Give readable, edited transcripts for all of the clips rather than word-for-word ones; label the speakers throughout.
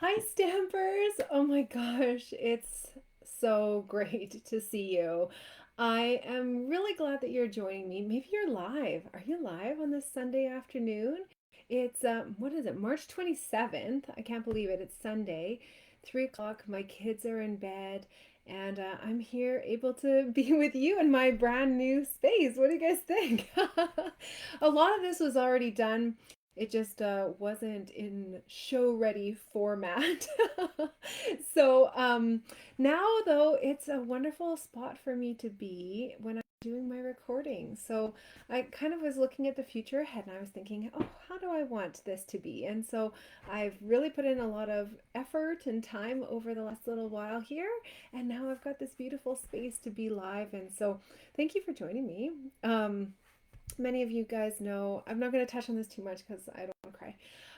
Speaker 1: Hi, Stampers! Oh my gosh, it's so great to see you. I am really glad that you're joining me. Maybe you're live. Are you live on this Sunday afternoon? It's what is it, March 27th? I can't believe it. It's Sunday, 3 o'clock. My kids are in bed, and I'm here able to be with you in my brand new space. What do you guys think? A lot of this was already done. It just wasn't in show ready format. So now, though, it's a wonderful spot for me to be when I'm doing my recording. So I kind of was looking at the future ahead and I was thinking, oh, how do I want this to be? And so I've really put in a lot of effort and time over the last little while here. And now I've got this beautiful space to be live. And so thank you for joining me. Many of you guys know, I'm not going to touch on this too much because I don't want to cry,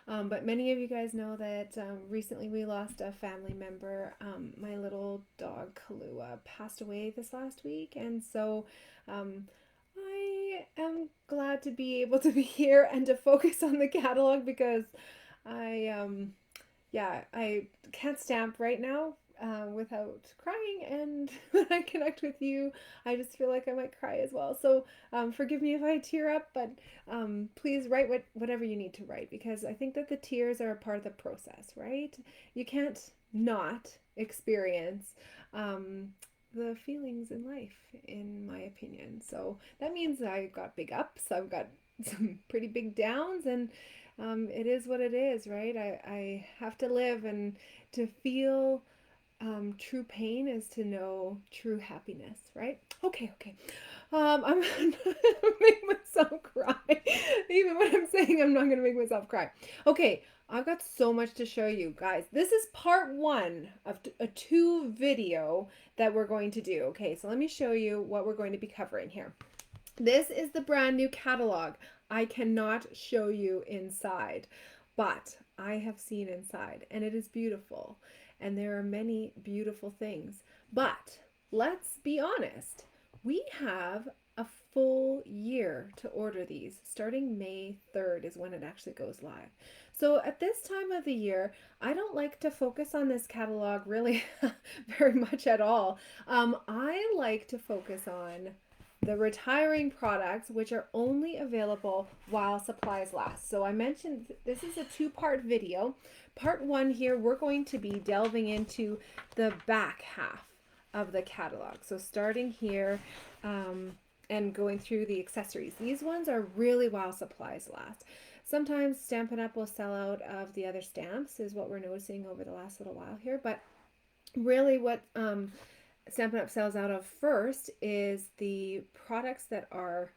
Speaker 1: but many of you guys know that recently we lost a family member. My little dog Kahlua passed away this last week, and so I am glad to be able to be here and to focus on the catalog because yeah, I can't stamp right now without crying, and when I connect with you, I just feel like I might cry as well. So forgive me if I tear up, but please write whatever you need to write because I think that the tears are a part of the process, right? You can't not experience the feelings in life, in my opinion. So that means I got big ups, I've got some pretty big downs, and it is what it is, right? I have to live, and to feel true pain is to know true happiness, right? Okay, okay. I'm gonna make myself cry. Even when I'm saying I'm not gonna make myself cry. Okay, I've got so much to show you guys. This is part one of a two video that we're going to do. Okay, so let me show you what we're going to be covering here. This is the brand new catalog. I cannot show you inside, but I have seen inside and it is beautiful. And there are many beautiful things. But let's be honest, we have a full year to order these. Starting May 3rd is when it actually goes live. So at this time of the year, I don't like to focus on this catalog really very much at all. I like to focus on the retiring products, which are only available while supplies last. So I mentioned this is a two-part video. Part one here, we're going to be delving into the back half of the catalog. So starting here and going through the accessories. These ones are really while supplies last. Sometimes Stampin' Up! Will sell out of the other stamps is what we're noticing over the last little while here. But really what Stampin' Up! Sells out of first is the products that are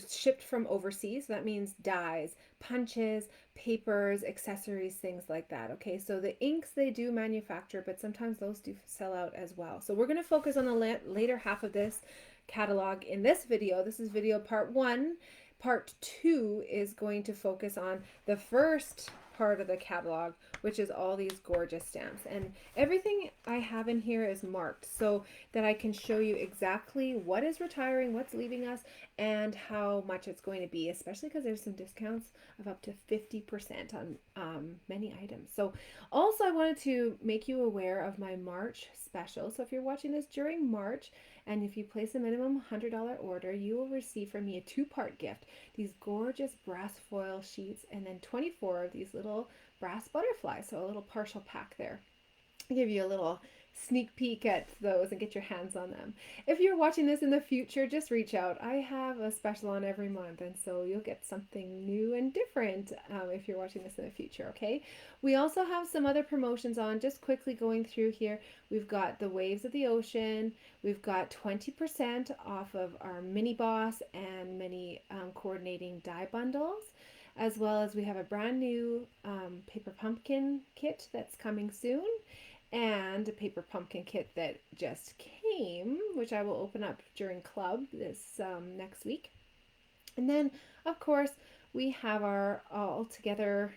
Speaker 1: shipped from overseas. That means dyes, punches, papers, accessories, things like that. Okay, so the inks they do manufacture, but sometimes those do sell out as well. So we're going to focus on the later half of this catalog in this video. This is video part one. Part two is going to focus on the first part of the catalog, which is all these gorgeous stamps. And everything I have in here is marked so that I can show you exactly what is retiring, what's leaving us, and how much it's going to be, especially because there's some discounts of up to 50% on many items. So also I wanted to make you aware of my March special. So if you're watching this during March, and if you place a minimum $100 order, you will receive from me a two-part gift. These gorgeous brass foil sheets and then 24 of these little brass butterflies. So a little partial pack there. I'll give you a little sneak peek at those and get your hands on them. If you're watching this in the future, just reach out. I have a special on every month, and so you'll get something new and different if you're watching this in the future, okay? We also have some other promotions on, just quickly going through here. We've got the Waves of the Ocean. We've got 20% off of our Mini Boss and mini coordinating die bundles, as well as we have a brand new paper pumpkin kit that's coming soon, and a paper pumpkin kit that just came, which I will open up during club this next week. And then, of course, we have our all together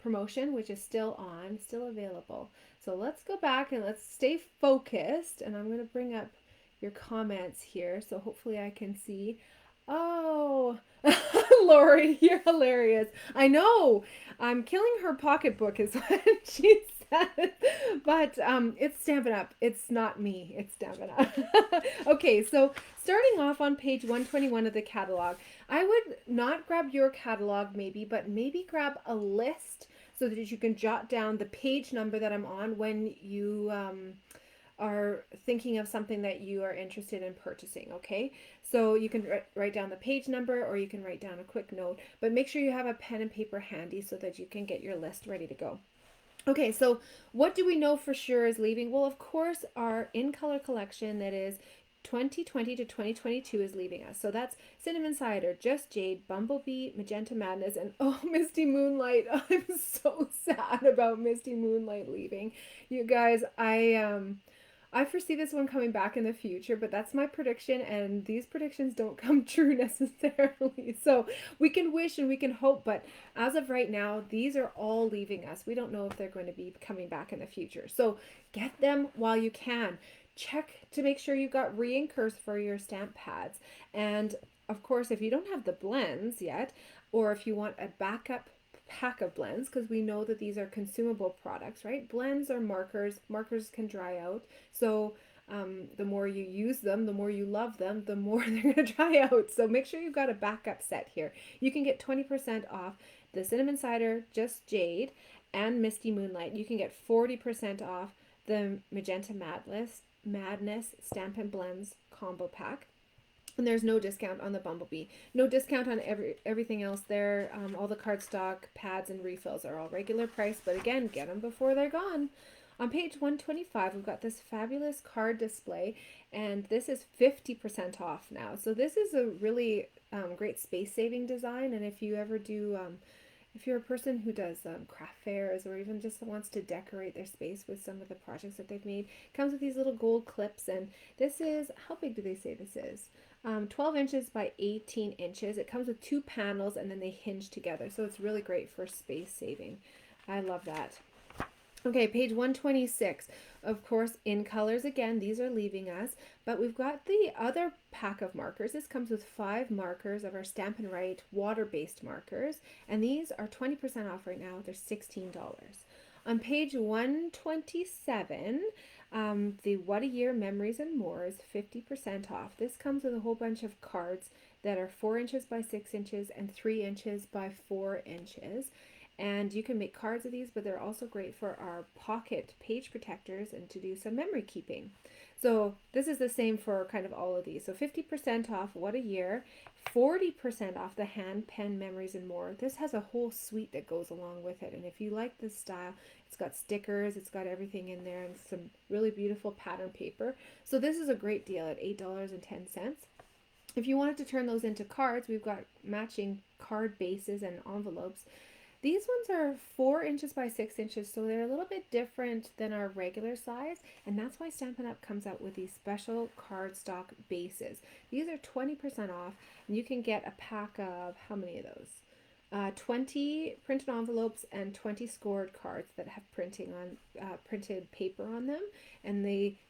Speaker 1: promotion, which is still on, still available. So let's go back and let's stay focused. And I'm going to bring up your comments here, so hopefully I can see. Oh, Lori, you're hilarious. I know. I'm killing her pocketbook is what she said. But it's Stampin' Up. It's not me. It's Stampin' Up. Okay, so starting off on page 121 of the catalog, I would not grab your catalog maybe, but maybe grab a list so that you can jot down the page number that I'm on when you are thinking of something that you are interested in purchasing, okay? So you can write down the page number or you can write down a quick note, but make sure you have a pen and paper handy so that you can get your list ready to go. Okay, so what do we know for sure is leaving? Well, of course, our in color collection that is 2020 to 2022 is leaving us. So that's Cinnamon Cider, Just Jade, Bumblebee, Magenta Madness, and oh, Misty Moonlight. I'm so sad about Misty Moonlight leaving. You guys, I foresee this one coming back in the future, but that's my prediction, and these predictions don't come true necessarily. So we can wish and we can hope, but as of right now, these are all leaving us. We don't know if they're going to be coming back in the future. So get them while you can. Check to make sure you got re-inkers for your stamp pads. And of course, if you don't have the blends yet, or if you want a backup pack of blends, because we know that these are consumable products, right? Blends are markers. Markers can dry out. So the more you use them, the more you love them, the more they're going to dry out. So make sure you've got a backup set here. You can get 20% off the Cinnamon Cider, Just Jade, and Misty Moonlight. You can get 40% off the Magenta Madness Stampin' Blends combo pack. And there's no discount on the Bumblebee. No discount on everything else there. All the cardstock, pads, and refills are all regular price. But again, get them before they're gone. On page 125, we've got this fabulous card display. And this is 50% off now. So this is a really great space-saving design. And if you ever do... if you're a person who does craft fairs or even just wants to decorate their space with some of the projects that they've made, it comes with these little gold clips. And this is, how big do they say this is? 12 inches by 18 inches. It comes with 2 panels and then they hinge together. So it's really great for space saving. I love that. Okay, page 126. Of course, in colors again, these are leaving us, but we've got the other pack of markers. This comes with 5 markers of our Stampin' Right water-based markers, and these are 20% off right now. They're $16. On page 127, the What a Year Memories and More is 50% off. This comes with a whole bunch of cards that are 4 inches by 6 inches and 3 inches by 4 inches. And you can make cards of these, but they're also great for our pocket page protectors and to do some memory keeping. So this is the same for kind of all of these. So 50% off What a Year, 40% off the Hand Pen Memories and More. This has a whole suite that goes along with it. And if you like this style, it's got stickers, it's got everything in there, and some really beautiful pattern paper. So this is a great deal at $8.10. If you wanted to turn those into cards, we've got matching card bases and envelopes. These ones are 4 inches by 6 inches, so they're a little bit different than our regular size, and that's why Stampin' Up! Comes out with these special cardstock bases. These are 20% off, and you can get a pack of, how many of those? 20 printed envelopes and 20 scored cards that have printed paper on them. And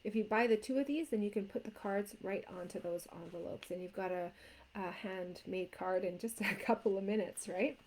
Speaker 1: if you buy the 2 of these, then you can put the cards right onto those envelopes, and you've got a handmade card in just a couple of minutes, right?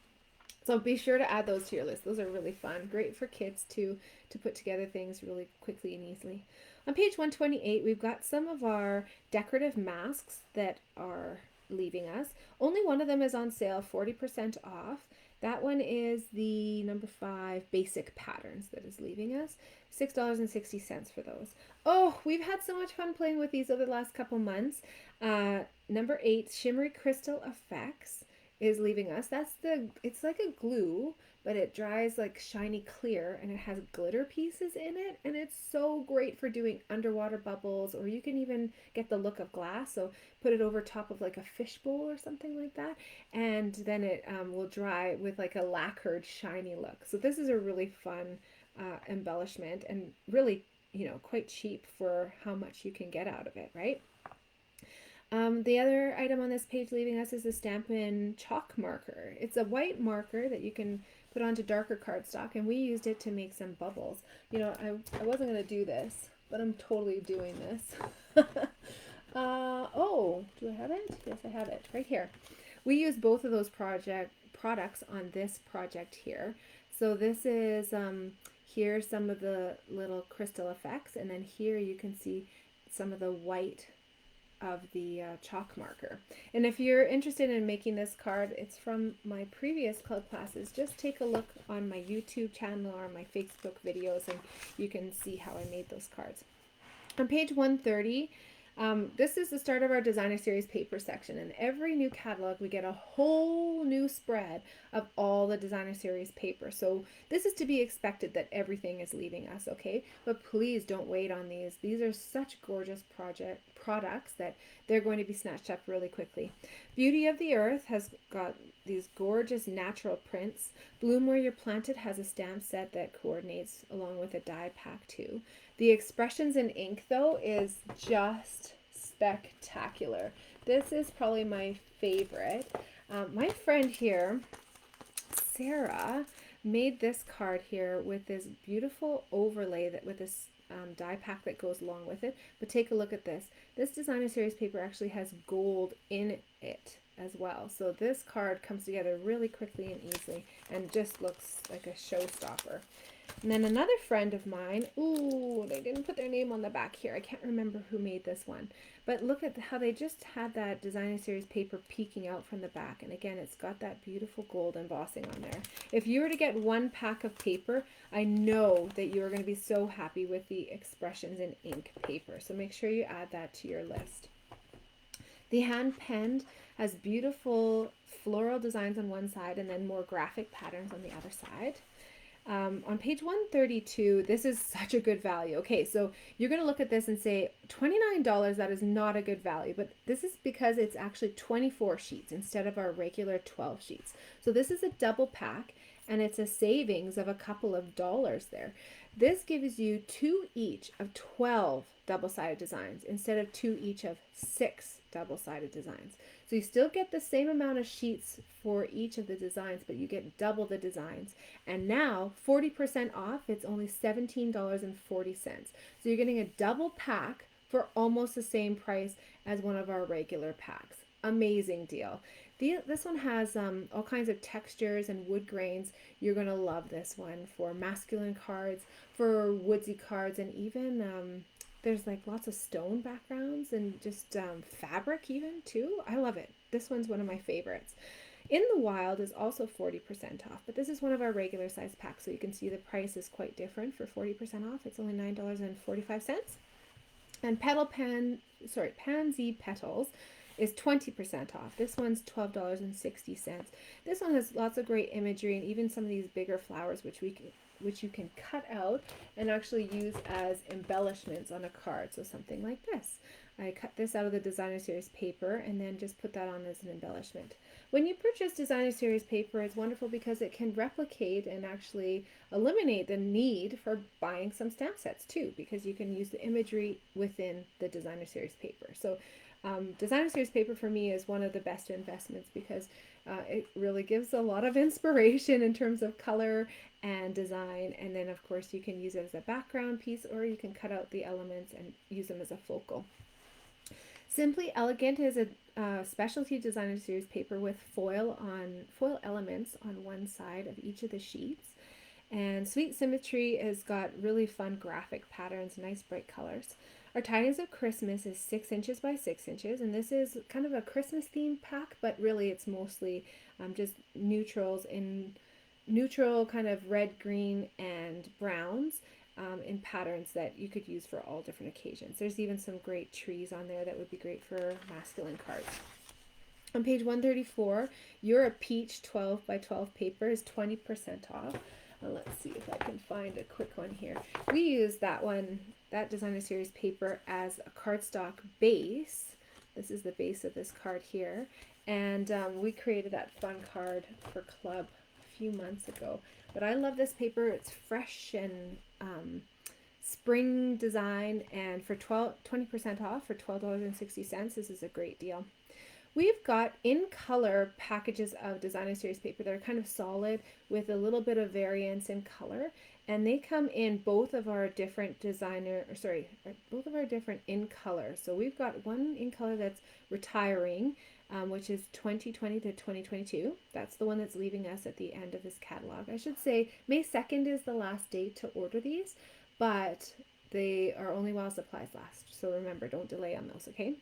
Speaker 1: So be sure to add those to your list. Those are really fun. Great for kids too, to put together things really quickly and easily. On page 128, we've got some of our decorative masks that are leaving us. Only one of them is on sale, 40% off. That one is the number 5 basic patterns that is leaving us. $6.60 for those. Oh, we've had so much fun playing with these over the last couple months. Number 8, Shimmery Crystal Effects is leaving us. It's like a glue, but it dries like shiny clear, and it has glitter pieces in it, and it's so great for doing underwater bubbles, or you can even get the look of glass, so put it over top of like a fishbowl or something like that, and then it will dry with like a lacquered shiny look. So this is a really fun embellishment, and really, quite cheap for how much you can get out of it, right? The other item on this page leaving us is the Stampin' Chalk marker. It's a white marker that you can put onto darker cardstock, and we used it to make some bubbles. I wasn't going to do this, but I'm totally doing this. Oh, do I have it? Yes, I have it right here. We use both of those products on this project here. So this is, here's some of the little crystal effects, and then here you can see some of the white of the chalk marker. And if you're interested in making this card, it's from my previous club classes. Just take a look on my YouTube channel or my Facebook videos, and you can see how I made those cards. On page 130, this is the start of our designer series paper section, and every new catalog we get a whole new spread of all the designer series paper. So this is to be expected that everything is leaving us, okay? But please don't wait on these. These are such gorgeous products that they're going to be snatched up really quickly. Beauty of the Earth has got these gorgeous natural prints. Bloom Where You're Planted has a stamp set that coordinates along with a die pack too. The expressions in ink, though, is just spectacular. This is probably my favorite. My friend here, Sarah, made this card here with this beautiful overlay that with this die pack that goes along with it. But take a look at this. This designer series paper actually has gold in it as well. So this card comes together really quickly and easily and just looks like a showstopper. And then another friend of mine, ooh, they didn't put their name on the back here. I can't remember who made this one. But look at how they just had that designer series paper peeking out from the back. And again, it's got that beautiful gold embossing on there. If you were to get one pack of paper, I know that you're going to be so happy with the expressions in ink paper. So make sure you add that to your list. The hand penned has beautiful floral designs on one side and then more graphic patterns on the other side. On page 132, this is such a good value. Okay, so you're going to look at this and say, $29, that is not a good value, but this is because it's actually 24 sheets instead of our regular 12 sheets. So this is a double pack, and it's a savings of a couple of dollars there. This gives you 2 each of 12 double-sided designs instead of 2 each of 6 double-sided designs. So you still get the same amount of sheets for each of the designs, but you get double the designs. And now 40% off, it's only $17.40. So you're getting a double pack for almost the same price as one of our regular packs. Amazing deal. This one has all kinds of textures and wood grains. You're going to love this one for masculine cards, for woodsy cards, and even there's like lots of stone backgrounds and just fabric even too. I love it. This one's one of my favorites. In the Wild is also 40% off, but this is one of our regular size packs, so you can see the price is quite different for 40% off. It's only $9.45. And Pansy Petals is 20% off. This one's $12.60. This one has lots of great imagery and even some of these bigger flowers which you can cut out and actually use as embellishments on a card. So something like this. I cut this out of the designer series paper and then just put that on as an embellishment. When you purchase designer series paper, it's wonderful because it can replicate and actually eliminate the need for buying some stamp sets too, because you can use the imagery within the designer series paper. So designer series paper for me is one of the best investments because it really gives a lot of inspiration in terms of color and design, and then of course you can use it as a background piece or you can cut out the elements and use them as a focal. Simply Elegant is a specialty designer series paper with foil elements on one side of each of the sheets. And Sweet Symmetry has got really fun graphic patterns, nice bright colors. Our Tidings of Christmas is 6 inches by 6 inches, and this is kind of a Christmas themed pack, but really it's mostly just neutrals in neutral kind of red, green, and browns in patterns that you could use for all different occasions. There's even some great trees on there that would be great for masculine cards. On page 134, You're a Peach 12 by 12 paper is 20% off. Let's see if I can find a quick one here. We use that designer series paper as a cardstock base. This is the base of this card here. And we created that fun card for club a few months ago. But I love this paper. It's fresh and spring design. And for 20% off for $12.60, this is a great deal. we've got in color packages of designer series paper that are kind of solid with a little bit of variance in color, and they come in both of our different both of our different in color. So we've got one in color that's retiring, which is 2020 to 2022. That's the one that's leaving us at the end of this catalog. I should say May 2nd is the last date to order these, but they are only while supplies last. So remember, don't delay on those, okay?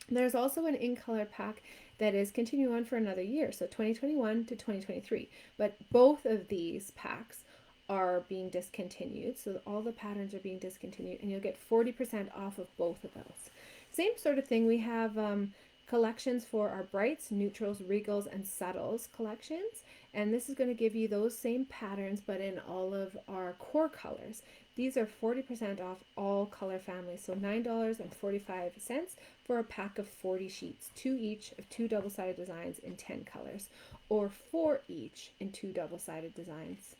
Speaker 1: There's also an in color pack that is continuing on for another year, so 2021 to 2023. But both of these packs are being discontinued, so all the patterns are being discontinued, and you'll get 40% off of both of those. Same sort of thing, we have collections for our brights, neutrals, regals, and subtles collections, and this is going to give you those same patterns but in all of our core colors. These are 40% off all color families, so $9.45 for a pack of 40 sheets, 2 each of 2 double-sided designs in 10 colors, or 4 each in 2 double-sided designs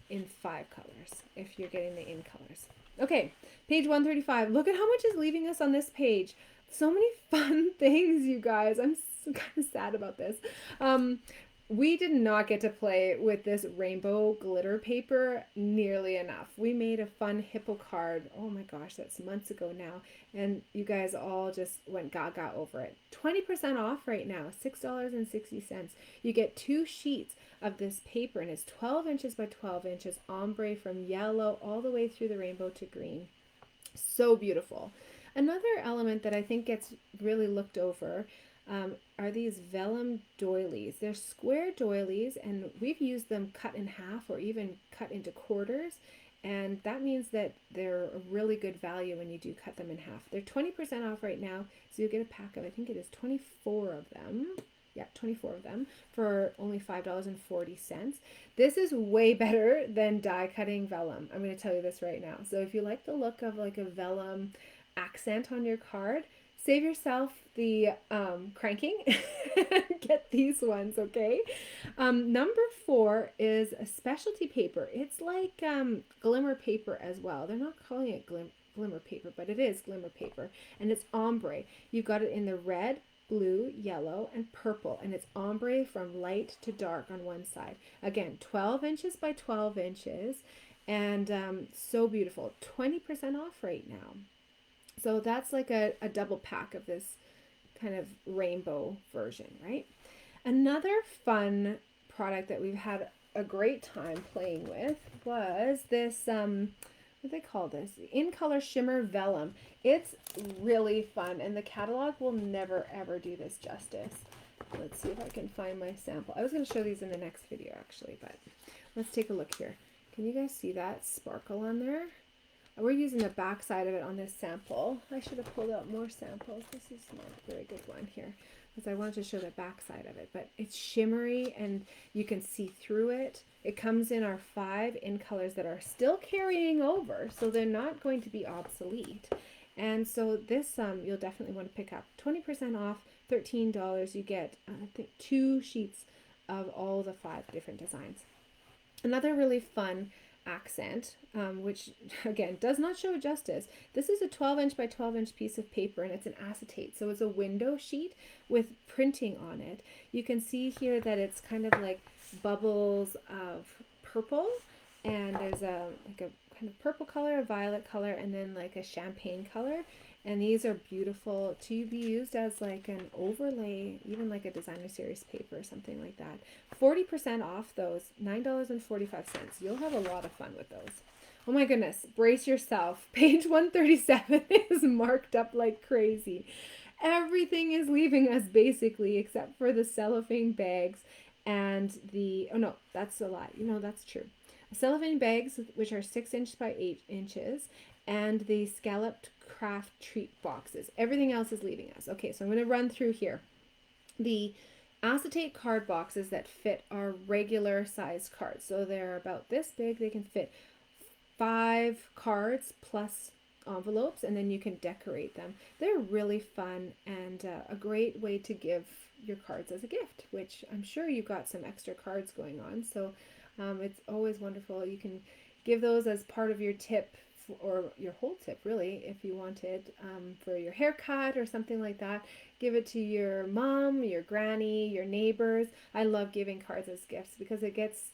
Speaker 1: in 5 colors, if you're getting the in colors. Okay, page 135. Look at how much is leaving us on this page. So many fun things, you guys. I'm kind of sad about this. We did not get to play with this rainbow glitter paper nearly enough. We made a fun hippo card. Oh my gosh, that's months ago now. And you guys all just went gaga over it. 20% off right now, $6.60. You get 2 sheets of this paper, and it's 12 inches by 12 inches, ombre from yellow all the way through the rainbow to green. So beautiful. Another element that I think gets really looked over are these Vellum Doilies. They're square doilies, and we've used them cut in half or even cut into quarters, and that means that they're a really good value when you do cut them in half. They're 20% off right now, so you'll get a pack of, I think it is 24 of them. Yeah, 24 of them for only $5.40. This is way better than die cutting vellum. I'm going to tell you this right now. So if you like the look of like a vellum accent on your card, save yourself the cranking and get these ones, okay? Number 4 is a specialty paper. It's like glimmer paper as well. They're not calling it glimmer paper, but it is glimmer paper, and it's ombre. You've got it in the red, blue, yellow, and purple, and it's ombre from light to dark on one side. Again, 12 inches by 12 inches, and so beautiful. 20% off right now. So that's like a double pack of this kind of rainbow version, right? Another fun product that we've had a great time playing with was this, what do they call this? In Color Shimmer Vellum. It's really fun, and the catalog will never ever do this justice. Let's see if I can find my sample. I was going to show these in the next video actually, but let's take a look here. Can you guys see that sparkle on there? We're using the back side of it on this sample. I should have pulled out more samples. This is not a very good one here because I wanted to show the back side of it, but it's shimmery and you can see through it. It comes in our 5 in colors that are still carrying over, so they're not going to be obsolete. And so this you'll definitely want to pick up. 20% off, $13. You get I think 2 sheets of all the 5 different designs. Another really fun accent, which again does not show justice. This is a 12 inch by 12 inch piece of paper, and it's an acetate, so it's a window sheet with printing on it. You can see here that it's kind of like bubbles of purple, and there's a like a kind of purple color, a violet color, and then like a champagne color. And these are beautiful to be used as like an overlay, even like a designer series paper or something like that. 40% off those, $9.45. You'll have a lot of fun with those. Oh my goodness, brace yourself. Page 137 is marked up like crazy. Everything is leaving us basically except for the cellophane bags and the, oh no, that's a lie. You know, that's true. Cellophane bags, which are 6 inches by 8 inches, and the scalloped craft treat boxes. Everything else is leaving us. Okay, so I'm going to run through here. The acetate card boxes that fit our regular size cards. So they're about this big. They can fit 5 cards plus envelopes, and then you can decorate them. They're really fun and a great way to give your cards as a gift, which I'm sure you've got some extra cards going on. So it's always wonderful. You can give those as part of your tip or your whole tip really, if you want it for your haircut or something like that. Give it to your mom, your granny, your neighbors. I love giving cards as gifts because it gets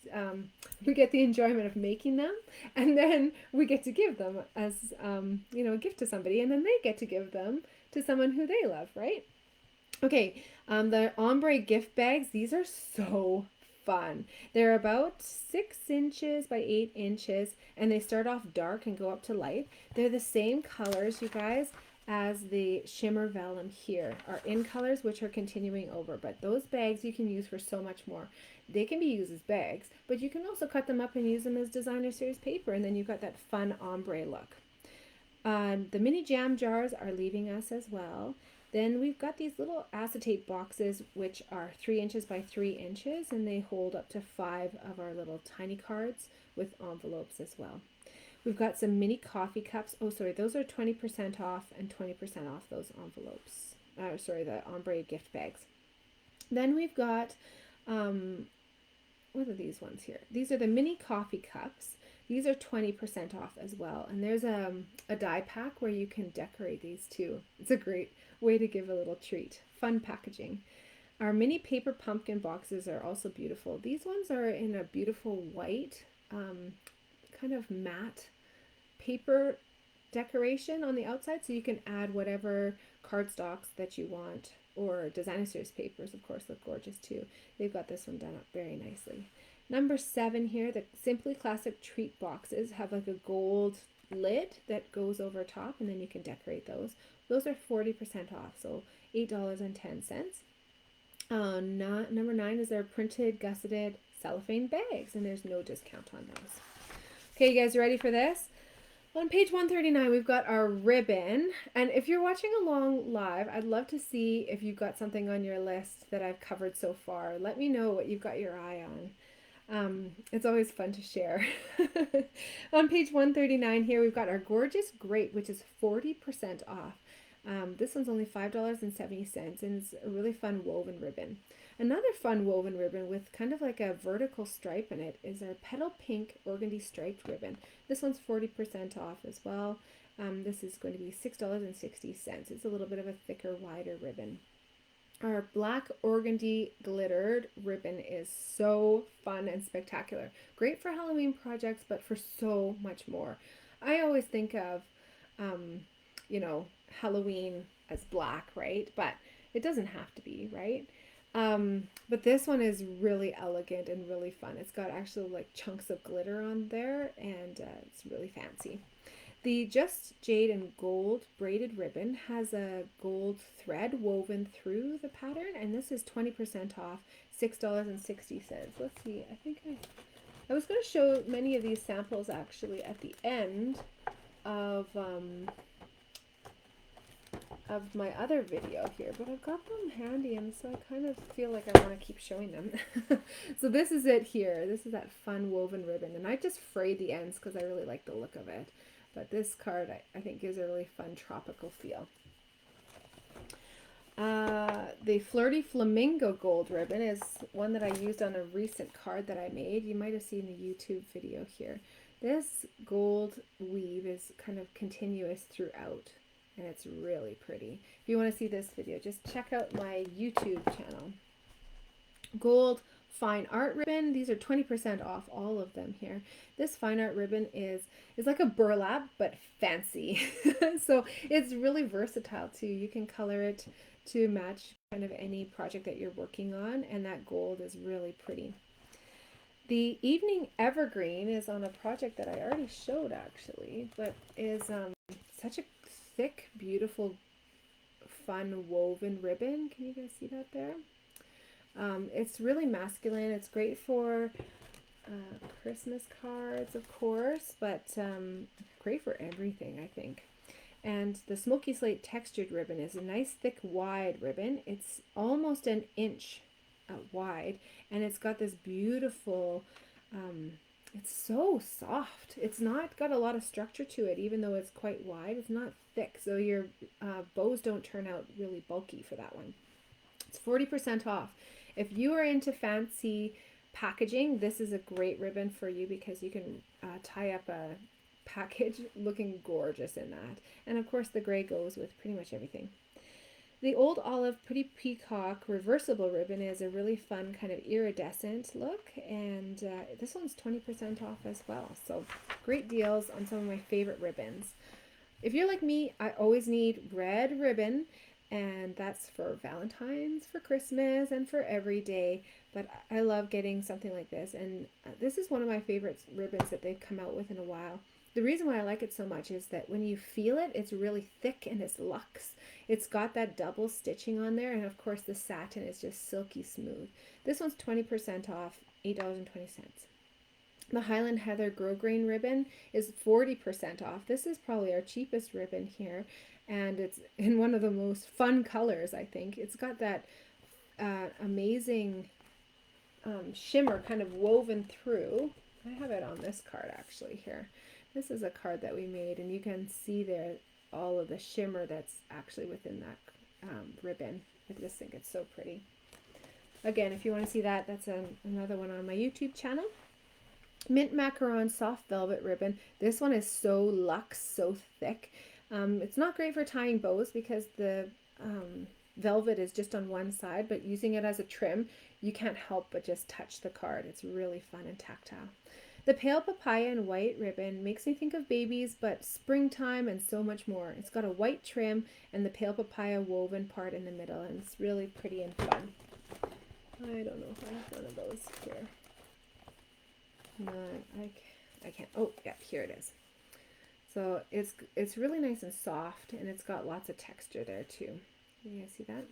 Speaker 1: we get the enjoyment of making them, and then we get to give them as you know, a gift to somebody, and then they get to give them to someone who they love, right? Okay, the ombre gift bags, these are so fun. They're about 6 inches by 8 inches, and they start off dark and go up to light. They're the same colors, you guys, as the Shimmer Vellum here, are in colors which are continuing over, but those bags you can use for so much more. They can be used as bags, but you can also cut them up and use them as designer series paper, and then you've got that fun ombre look. The mini jam jars are leaving us as well. Then we've got these little acetate boxes, which are 3 inches by 3 inches, and they hold up to 5 of our little tiny cards with envelopes as well. We've got some mini coffee cups. Oh, sorry, those are 20% off and 20% off those envelopes. Sorry, the ombre gift bags. Then we've got, what are these ones here? These are the mini coffee cups. These are 20% off as well. And there's a die pack where you can decorate these too. It's a great way to give a little treat. Fun packaging. Our mini paper pumpkin boxes are also beautiful. These ones are in a beautiful white, kind of matte paper decoration on the outside, so you can add whatever cardstocks that you want, or designer series papers, of course, look gorgeous too. They've got this one done up very nicely. Number 7 here, the Simply Classic treat boxes have like a gold lid that goes over top, and then you can decorate those. Those are 40% off, so $8.10. Number 9 is their printed gusseted cellophane bags, and there's no discount on those. Okay, you guys ready for this? On page 139, we've got our ribbon, and if you're watching along live, I'd love to see if you've got something on your list that I've covered so far. Let me know what you've got your eye on. It's always fun to share. On page 139 here, we've got our gorgeous grape, which is 40% off. This one's only $5.70, and it's a really fun woven ribbon. Another fun woven ribbon with kind of like a vertical stripe in it is our Petal Pink Organdy Striped ribbon. This one's 40% off as well. This is going to be $6.60. It's a little bit of a thicker, wider ribbon. Our Black Organdy Glittered ribbon is so fun and spectacular. Great for Halloween projects, but for so much more. I always think of, you know, Halloween as black, right? But it doesn't have to be, right? But this one is really elegant and really fun. It's got actually like chunks of glitter on there, and it's really fancy. The Just Jade and Gold braided ribbon has a gold thread woven through the pattern, and this is 20% off, $6.60. Let's see, I think I was going to show many of these samples actually at the end of my other video here, but I've got them handy, and so I kind of feel like I want to keep showing them. So this is it here. This is that fun woven ribbon, and I just frayed the ends because I really like the look of it. But this card, I think, gives a really fun tropical feel. The Flirty Flamingo Gold ribbon is one that I used on a recent card that I made. You might have seen the YouTube video here. This gold weave is kind of continuous throughout, and it's really pretty. If you want to see this video, just check out my YouTube channel. Gold fine art ribbon. These are 20% off, all of them here. This fine art ribbon is like a burlap, but fancy. So it's really versatile too. You can color it to match kind of any project that you're working on, and that gold is really pretty. The Evening Evergreen is on a project that I already showed actually, but is such a thick, beautiful, fun woven ribbon. Can you guys see that there? It's really masculine. It's great for Christmas cards, of course, but great for everything, I think. And the Smoky Slate Textured ribbon is a nice, thick, wide ribbon. It's almost an inch wide, and it's got this beautiful, it's so soft. It's not got a lot of structure to it, even though it's quite wide. It's not thick, so your bows don't turn out really bulky for that one. It's 40% off. If you are into fancy packaging, this is a great ribbon for you because you can tie up a package looking gorgeous in that. And of course the gray goes with pretty much everything. The Old Olive Pretty Peacock reversible ribbon is a really fun kind of iridescent look, and this one's 20% off as well. So great deals on some of my favorite ribbons. If you're like me, I always need red ribbon, and that's for Valentine's, for Christmas, and for every day. But I love getting something like this, and this is one of my favorite ribbons that they've come out with in a while. The reason why I like it so much is that when you feel it, it's really thick and it's luxe. It's got that double stitching on there, and of course the satin is just silky smooth. This one's 20% off, $8.20. The Highland Heather Grosgrain ribbon is 40% off. This is probably our cheapest ribbon here, and it's in one of the most fun colors, I think. It's got that amazing shimmer kind of woven through. I have it on this card actually here. This is a card that we made, and you can see there all of the shimmer that's actually within that ribbon. I just think it's so pretty. Again, if you want to see that, that's another one on my YouTube channel. Mint Macaron Soft Velvet Ribbon. This one is so luxe, so thick. It's not great for tying bows because the velvet is just on one side, but using it as a trim, you can't help but just touch the card. It's really fun and tactile. The Pale Papaya and White ribbon makes me think of babies, but springtime and so much more. It's got a white trim and the Pale Papaya woven part in the middle, and it's really pretty and fun. I don't know if I have one of those here. No, I can't. Oh, yeah, here it is. So it's really nice and soft, and it's got lots of texture there too. You guys see that?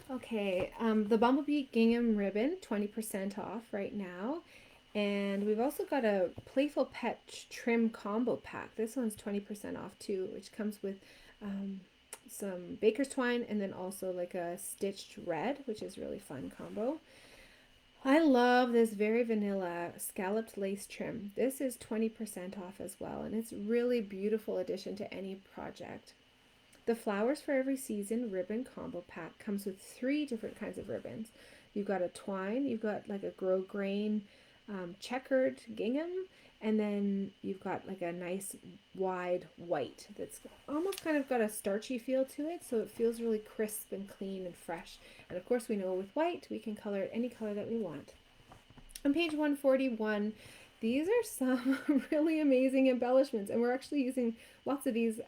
Speaker 1: Okay, the Bumblebee Gingham ribbon, 20% off right now. And we've also got a Playful Pet Trim Combo Pack. This one's 20% off too, which comes with some baker's twine and then also like a stitched red, which is really fun combo. I love this very vanilla scalloped lace trim. This is 20% off as well, and it's really beautiful addition to any project. The Flowers for Every Season ribbon combo pack comes with 3 different kinds of ribbons. You've got a twine, you've got like a grosgrain checkered gingham, and then you've got like a nice wide white that's almost kind of got a starchy feel to it, so it feels really crisp and clean and fresh. And of course we know with white we can color it any color that we want. On page 141, these are some really amazing embellishments, and we're actually using lots of these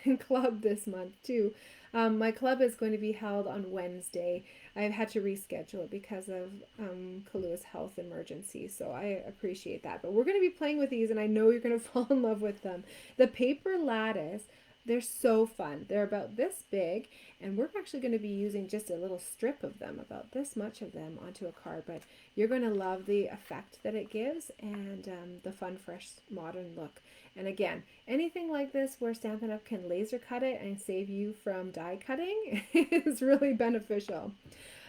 Speaker 1: in club this month too. My club is going to be held on Wednesday. I've had to reschedule it because of 𝘾𝙧𝙧𝙪𝙗's health emergency, so I appreciate that. But we're going to be playing with these, and I know you're going to fall in love with them. The paper lattice, they're so fun. They're about this big, and we're actually going to be using just a little strip of them, about this much of them, onto a card. But you're going to love the effect that it gives and the fun, fresh, modern look. And again, anything like this where Stampin' Up! Can laser cut it and save you from die cutting is really beneficial.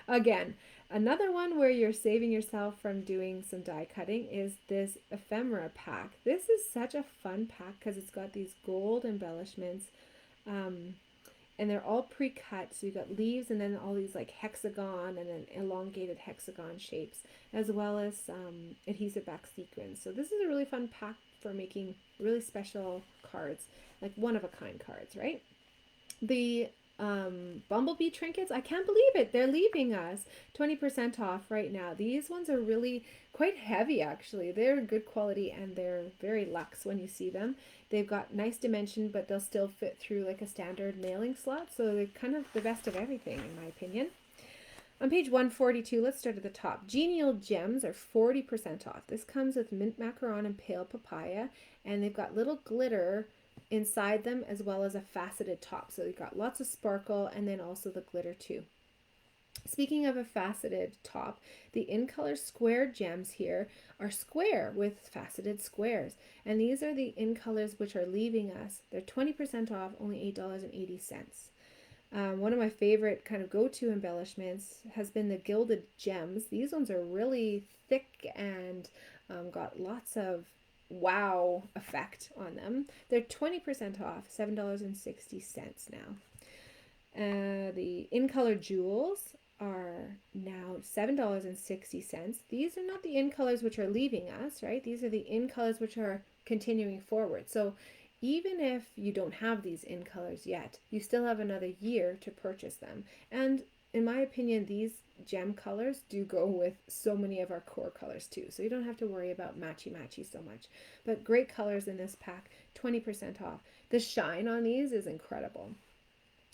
Speaker 1: Again, another one where you're saving yourself from doing some die cutting is this ephemera pack. This is such a fun pack because it's got these gold embellishments, and they're all pre-cut. So you've got leaves and then all these like hexagon and then elongated hexagon shapes, as well as adhesive back sequins. So this is a really fun pack for making really special cards, like one-of-a-kind cards, right? The Bumblebee Trinkets, I can't believe it, they're leaving us. 20% off right now. These ones are really quite heavy actually. They're good quality and they're very luxe when you see them. They've got nice dimension, but they'll still fit through like a standard mailing slot, so they're kind of the best of everything in my opinion. On page 142, let's start at the top. Gilded Gems are 40% off. This comes with mint macaron and pale papaya, and they've got little glitter inside them as well as a faceted top. So you've got lots of sparkle and then also the glitter too. Speaking of a faceted top, the In Color Square gems here are square with faceted squares. And these are the In Colors which are leaving us. They're 20% off, only $8.80. One of my favorite kind of go-to embellishments has been the Gilded Gems. These ones are really thick and got lots of wow effect on them. They're 20% off, $7.60 now. The In Color Jewels are now $7.60. These are not the in colors which are leaving us, right? These are the in colors which are continuing forward. So even if you don't have these in colors yet, you still have another year to purchase them. And in my opinion, these gem colors do go with so many of our core colors too. So you don't have to worry about matchy-matchy so much. But great colors in this pack, 20% off. The shine on these is incredible.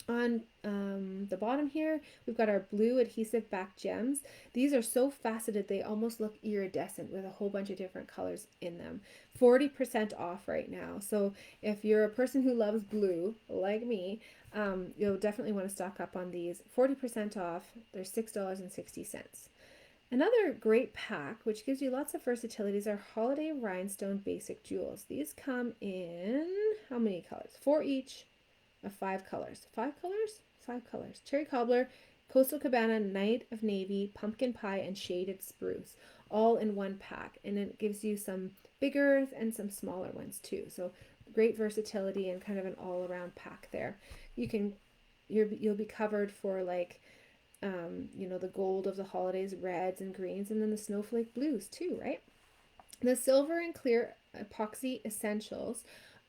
Speaker 1: On the bottom here, we've got our blue adhesive back gems. These are so faceted, they almost look iridescent with a whole bunch of different colors in them. 40% off right now. So if you're a person who loves blue, like me, you'll definitely want to stock up on these. 40% off, they're $6.60. Another great pack, which gives you lots of versatility, is our Holiday Rhinestone Basic Jewels. These come in, how many colors? 4 each. Of 5 colors. 5 colors? 5 colors. Cherry Cobbler, Coastal Cabana, Night of Navy, Pumpkin Pie, and Shaded Spruce, all in one pack. And it gives you some bigger and some smaller ones too. So great versatility and kind of an all-around pack there. You'll be covered for like the gold of the holidays, reds and greens, and then the snowflake blues too, right? The silver and clear epoxy essentials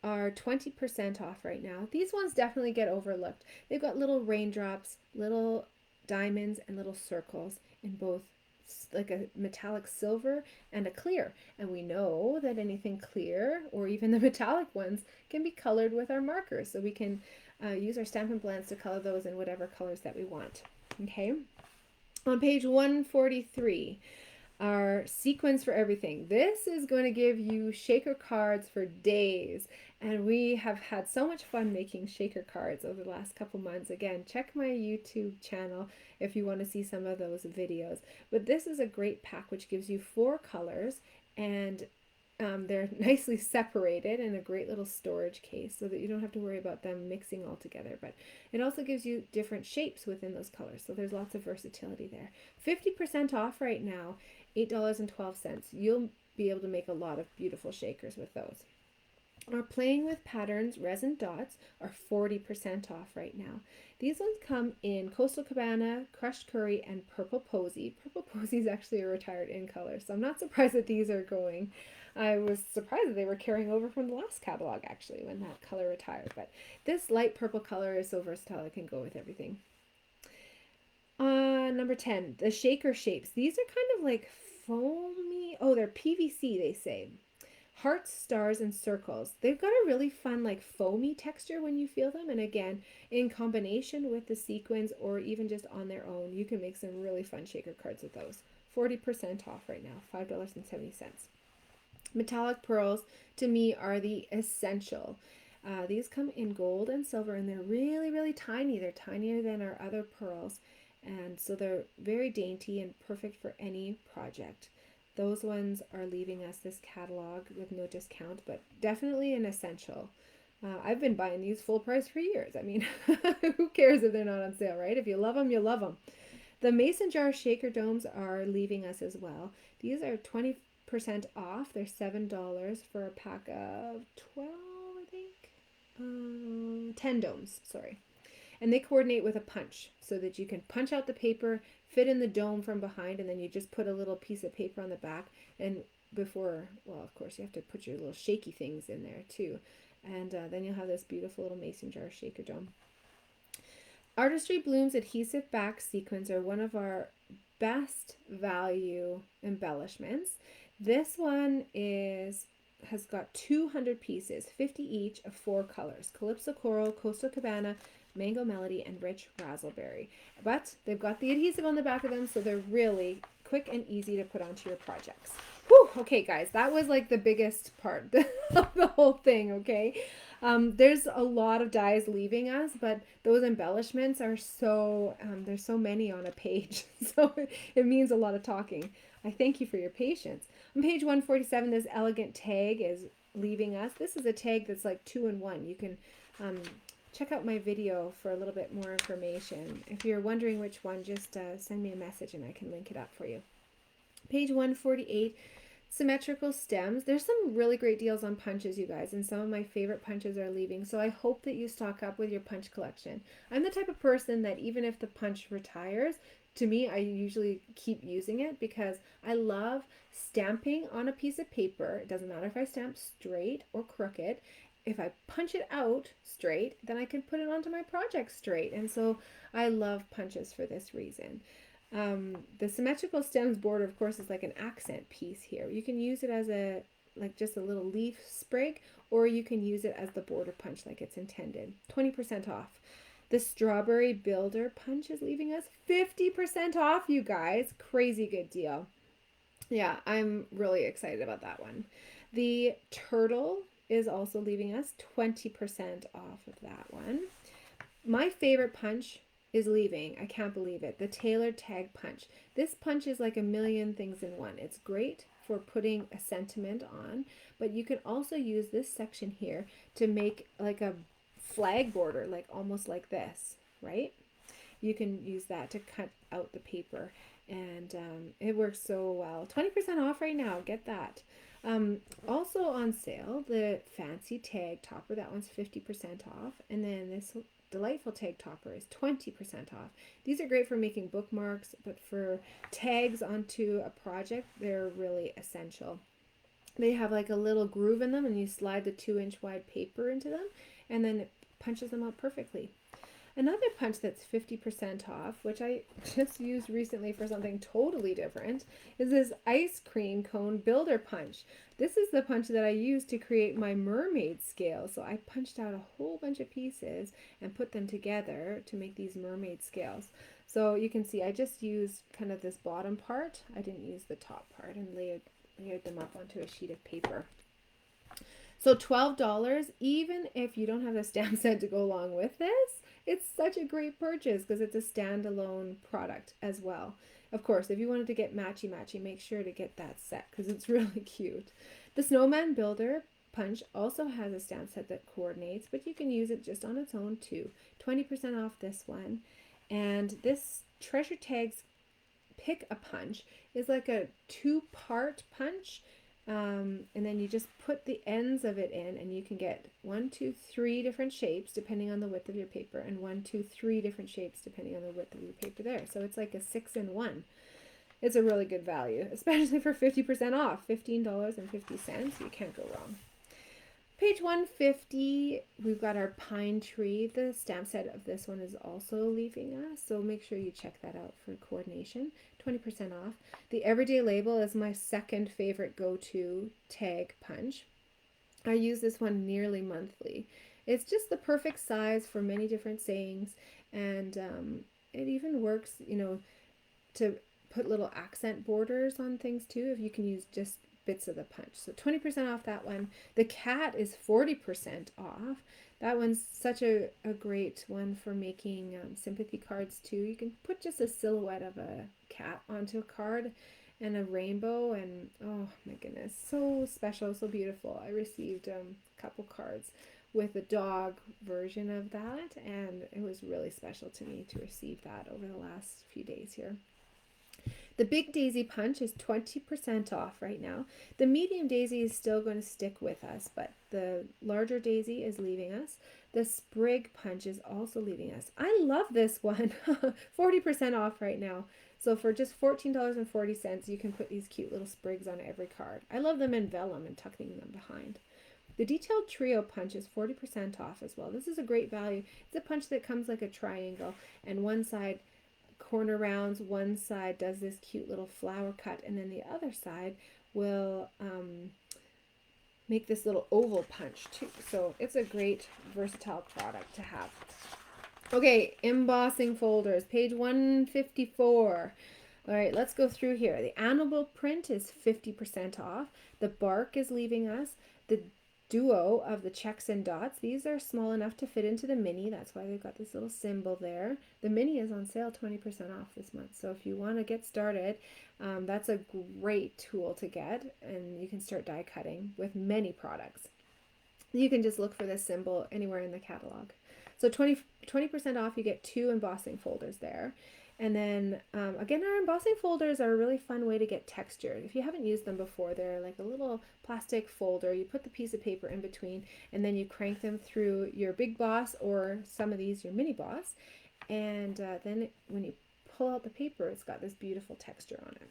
Speaker 1: are 20% off right now. These ones definitely get overlooked. They've got little raindrops, little diamonds, and little circles in both like a metallic silver and a clear. And we know that anything clear, or even the metallic ones, can be colored with our markers. So we can use our Stampin' Blends to color those in whatever colors that we want. Okay. On page 143, our sequins for everything. This is going to give you shaker cards for days, and we have had so much fun making shaker cards over the last couple months. Again, check my YouTube channel if you want to see some of those videos. But this is a great pack which gives you 4 colors, and they're nicely separated in a great little storage case so that you don't have to worry about them mixing all together. But it also gives you different shapes within those colors, so there's lots of versatility there. 50% off right now, $8.12. You'll be able to make a lot of beautiful shakers with those. Our Playing with Patterns resin dots are 40% off right now. These ones come in Coastal Cabana, Crushed Curry, and Purple Posy. Purple Posy is actually a retired in color, so I'm not surprised that these are going. I was surprised that they were carrying over from the last catalog, actually, when that color retired. But this light purple color is so versatile, it can go with everything. Number 10, the shaker shapes. These are kind of like foamy. Oh, they're PVC, they say. Hearts, stars, and circles. They've got a really fun like foamy texture when you feel them. And again, in combination with the sequins or even just on their own, you can make some really fun shaker cards with those. 40% off right now, $5.70. Metallic pearls, to me, are the essential. These come in gold and silver, and they're really, really tiny. They're tinier than our other pearls, and so they're very dainty and perfect for any project. Those ones are leaving us this catalog with no discount, but definitely an essential. I've been buying these full price for years. I mean, who cares if they're not on sale, right? If you love them, you love them. The Mason jar shaker domes are leaving us as well. These are 20% off. They're $7 for a pack of 12, I think. 10 domes, sorry. And they coordinate with a punch so that you can punch out the paper, fit in the dome from behind, and then you just put a little piece of paper on the back. And before, well, of course, you have to put your little shaky things in there too. And then you'll have this beautiful little mason jar shaker dome. Artistry Blooms adhesive back sequins are one of our best value embellishments. This one has got 200 pieces, 50 each of 4 colors: Calypso Coral, Coastal Cabana, Mango Melody, and Rich Razzleberry. But they've got the adhesive on the back of them, so they're really quick and easy to put onto your projects. Whew, okay guys, that was like the biggest part of the whole thing, okay? There's a lot of dies leaving us, but those embellishments are so, there's so many on a page, so it means a lot of talking. I thank you for your patience. On page 147, this elegant tag is leaving us. This is a tag that's like 2-in-1. You can check out my video for a little bit more information. If you're wondering which one, just send me a message and I can link it up for you. Page 148, Symmetrical Stems. There's some really great deals on punches, you guys, and some of my favorite punches are leaving, so I hope that you stock up with your punch collection. I'm the type of person that even if the punch retires, to me, I usually keep using it because I love stamping on a piece of paper. It doesn't matter if I stamp straight or crooked. If I punch it out straight, then I can put it onto my project straight. And so I love punches for this reason. The Symmetrical Stems border, of course, is like an accent piece here. You can use it as a, like just a little leaf sprig, or you can use it as the border punch like it's intended. 20% off. The Strawberry Builder punch is leaving us 50% off, you guys. Crazy good deal. Yeah, I'm really excited about that one. The Turtle is also leaving us 20% off of that one. My favorite punch is leaving. I can't believe it. The Tailored Tag Punch. This punch is like a million things in one. It's great for putting a sentiment on, but you can also use this section here to make like a flag border, like almost like this, right? You can use that to cut out the paper, and it works so well. 20% off right now. Get that. Also on sale, the Fancy Tag Topper. That one's 50% off, and then this Delightful Tag Topper is 20% off. These are great for making bookmarks, but for tags onto a project, they're really essential. They have like a little groove in them, and you slide the 2-inch wide paper into them, and then it punches them out perfectly. Another punch that's 50% off, which I just used recently for something totally different, is this ice cream cone builder punch. This is the punch that I used to create my mermaid scale. So I punched out a whole bunch of pieces and put them together to make these mermaid scales. So you can see I just used kind of this bottom part. I didn't use the top part, and layered them up onto a sheet of paper. So $12, even if you don't have the stamp set to go along with this, it's such a great purchase because it's a standalone product as well. Of course, if you wanted to get matchy-matchy, make sure to get that set because it's really cute. The Snowman Builder punch also has a stamp set that coordinates, but you can use it just on its own too. 20% off this one. And this Treasure Tags Pick a Punch is like a 2-part punch. And then you just put the ends of it in, and you can get 1, 2, 3 different shapes depending on the width of your paper, and 1, 2, 3 different shapes depending on the width of your paper there. So it's like a 6-in-1. It's a really good value, especially for 50% off, $15.50. You can't go wrong. Page 150, we've got our pine tree. The stamp set of this one is also leaving us, so make sure you check that out for coordination. 20% off. The Everyday Label is my second favorite go-to tag punch. I use this one nearly monthly. It's just the perfect size for many different sayings, and it even works, you know, to put little accent borders on things too, if you can use just bits of the punch. So 20% off that one. The cat is 40% off. That one's such a great one for making sympathy cards too. You can put just a silhouette of a cat onto a card and a rainbow, and oh my goodness, so special, so beautiful. I received a couple cards with a dog version of that, and it was really special to me to receive that over the last few days here. The Big Daisy Punch is 20% off right now. The medium daisy is still going to stick with us, but the larger daisy is leaving us. The Sprig Punch is also leaving us. I love this one. 40% off right now. So for just $14.40, you can put these cute little sprigs on every card. I love them in vellum and tucking them behind. The Detailed Trio Punch is 40% off as well. This is a great value. It's a punch that comes like a triangle, and one side corner rounds, one side does this cute little flower cut, and then the other side will make this little oval punch too. So it's a great versatile product to have. Okay, embossing folders, page 154. All right, let's go through here. The Animal Print is 50% off. The Bark is leaving us. The Duo of the checks and dots. These are small enough to fit into the mini. That's why they've got this little symbol there. The mini is on sale 20% off this month. So if you want to get started, that's a great tool to get, and you can start die cutting with many products. You can just look for this symbol anywhere in the catalog. So 20% off, you get 2 embossing folders there. And then, again, our embossing folders are a really fun way to get texture. If you haven't used them before, they're like a little plastic folder. You put the piece of paper in between, and then you crank them through your big boss, or some of these, your mini boss. And then when you pull out the paper, it's got this beautiful texture on it.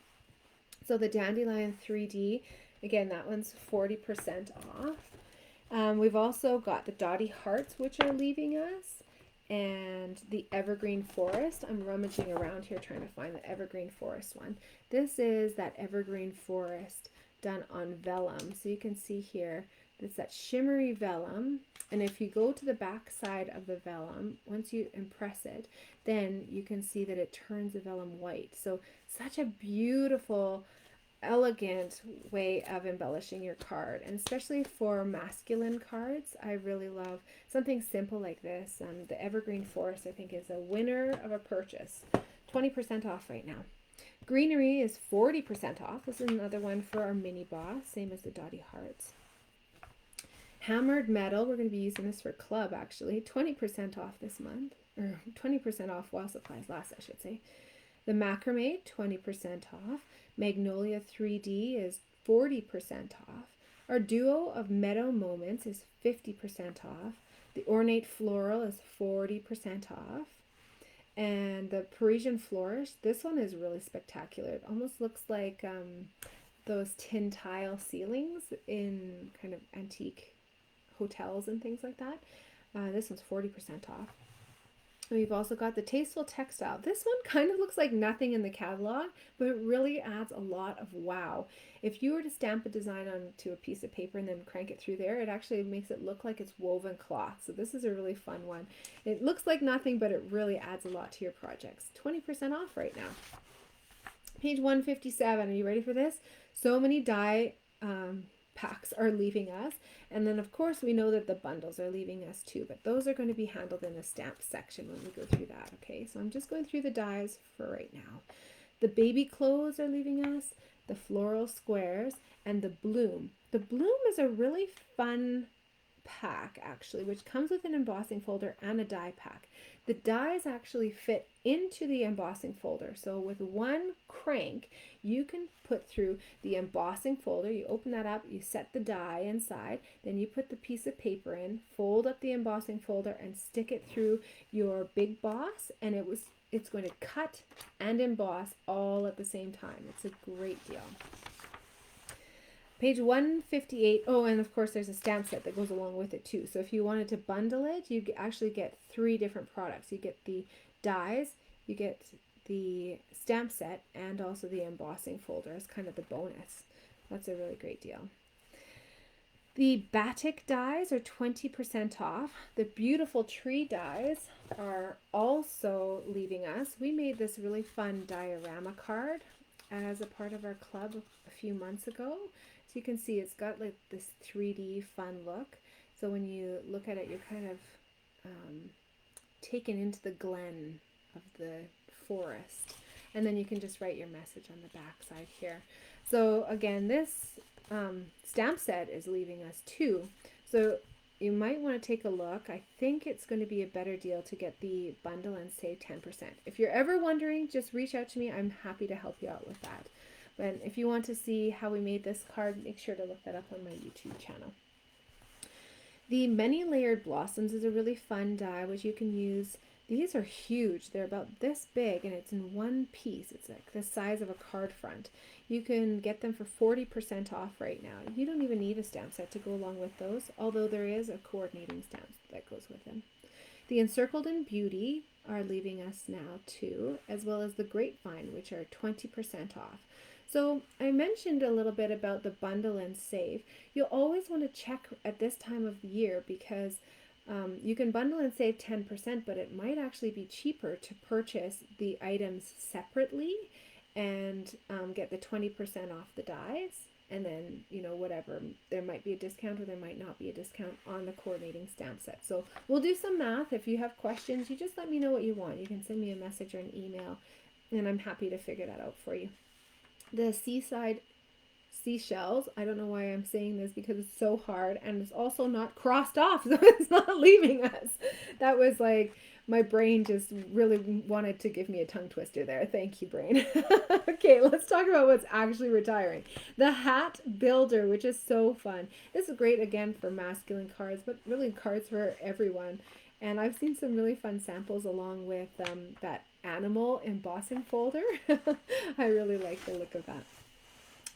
Speaker 1: So the Dandelion 3D, again, that one's 40% off. We've also got the Dotty Hearts, which are leaving us, and the Evergreen Forest. I'm rummaging around here trying to find the Evergreen Forest one. This is that Evergreen Forest done on vellum. So you can see here, it's that shimmery vellum. And if you go to the back side of the vellum, once you impress it, then you can see that it turns the vellum white. So such a beautiful, elegant way of embellishing your card, and especially for masculine cards, I really love something simple like this. The Evergreen Forest, I think, is a winner of a purchase. 20% off right now. Greenery is 40% off. This is another one for our mini boss, same as the Dotty Hearts. Hammered metal, we're going to be using this for club actually. 20% off this month, or 20% off while supplies last, I should say. The macrame, 20% off. Magnolia 3D is 40% off. Our duo of Meadow Moments is 50% off. The Ornate Floral is 40% off. And the Parisian Flourish, this one is really spectacular. It almost looks like those tin tile ceilings in kind of antique hotels and things like that. This one's 40% off. We've also got the Tasteful Textile. This one kind of looks like nothing in the catalog, but it really adds a lot of wow. If you were to stamp a design onto a piece of paper and then crank it through there, it actually makes it look like it's woven cloth. So this is a really fun one. It looks like nothing, but it really adds a lot to your projects. 20% off right now. Page 157. Are you ready for this? So many die packs are leaving us, and then of course we know that the bundles are leaving us too, but those are going to be handled in the stamp section when we go through that. Okay, so I'm just going through the dies for right now. The baby clothes are leaving us, the floral squares, and the bloom. The bloom is a really fun pack actually, which comes with an embossing folder and a die pack. The dies actually fit into the embossing folder, so with one crank you can put through the embossing folder. You open that up, you set the die inside, then you put the piece of paper in, fold up the embossing folder and stick it through your big boss, and it's going to cut and emboss all at the same time. It's a great deal. Page 158. Oh, and of course there's a stamp set that goes along with it too. So if you wanted to bundle it, you actually get 3 different products. You get the dies, you get the stamp set, and also the embossing folder as kind of the bonus. That's a really great deal. The batik dies are 20% off. The beautiful tree dies are also leaving us. We made this really fun diorama card as a part of our club a few months ago. So you can see it's got like this 3D fun look. So when you look at it, you're kind of taken into the glen of the forest. And then you can just write your message on the back side here. So again, this stamp set is leaving us too. So you might want to take a look. I think it's going to be a better deal to get the bundle and save 10%. If you're ever wondering, just reach out to me. I'm happy to help you out with that. But if you want to see how we made this card, make sure to look that up on my YouTube channel. The Many Layered Blossoms is a really fun die, which you can use. These are huge. They're about this big, and it's in one piece. It's like the size of a card front. You can get them for 40% off right now. You don't even need a stamp set to go along with those, although there is a coordinating stamp that goes with them. The Encircled in Beauty are leaving us now too, as well as the Grapevine, which are 20% off. So I mentioned a little bit about the bundle and save. You'll always want to check at this time of the year because you can bundle and save 10%, but it might actually be cheaper to purchase the items separately and get the 20% off the dies. And then, you know, whatever, there might be a discount or there might not be a discount on the coordinating stamp set. So we'll do some math. If you have questions, you just let me know what you want. You can send me a message or an email, and I'm happy to figure that out for you. The Seaside Seashells, I don't know why I'm saying this because it's so hard, and it's also not crossed off, so it's not leaving us. That was like, my brain just really wanted to give me a tongue twister there. Thank you, brain. Okay, let's talk about what's actually retiring. The Hat Builder, which is so fun. This is great, again, for masculine cards, but really cards for everyone. And I've seen some really fun samples along with that animal embossing folder. I really like the look of that.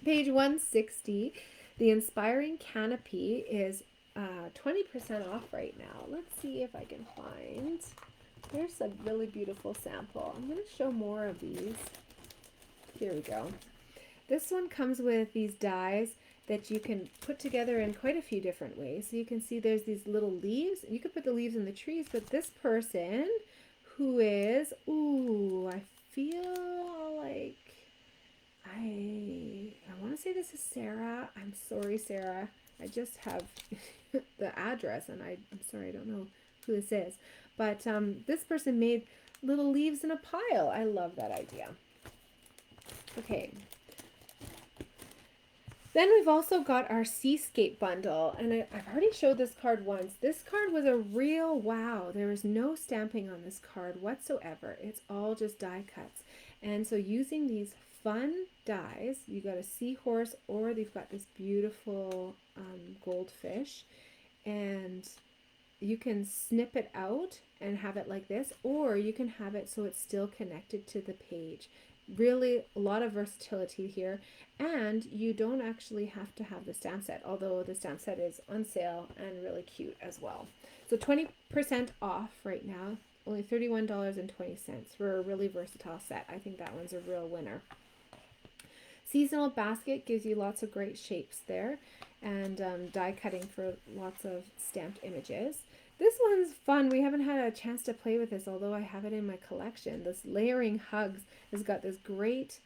Speaker 1: Page 160, the Inspiring Canopy is 20% off right now. Let's see if I can find. Here's a really beautiful sample. I'm going to show more of these. Here we go. This one comes with these dies that you can put together in quite a few different ways. So you can see there's these little leaves. You could put the leaves in the trees, but this person who is, ooh, I feel like I want to say this is Sarah. I'm sorry, Sarah. I just have the address, and I'm sorry, I don't know who this is. But this person made little leaves in a pile. I love that idea. Okay. Then we've also got our Seascape Bundle, and I've already showed this card once. This card was a real wow. There is no stamping on this card whatsoever. It's all just die cuts. And so using these fun dies, you got a seahorse, or they've got this beautiful goldfish, and you can snip it out and have it like this, or you can have it so it's still connected to the page. Really a lot of versatility here, and you don't actually have to have the stamp set, although the stamp set is on sale and really cute as well. So 20% off right now, only $31.20 for a really versatile set. I think that one's a real winner. Seasonal basket gives you lots of great shapes there, and die cutting for lots of stamped images. This one's fun. We haven't had a chance to play with this, although I have it in my collection. This Layering Hugs has got this great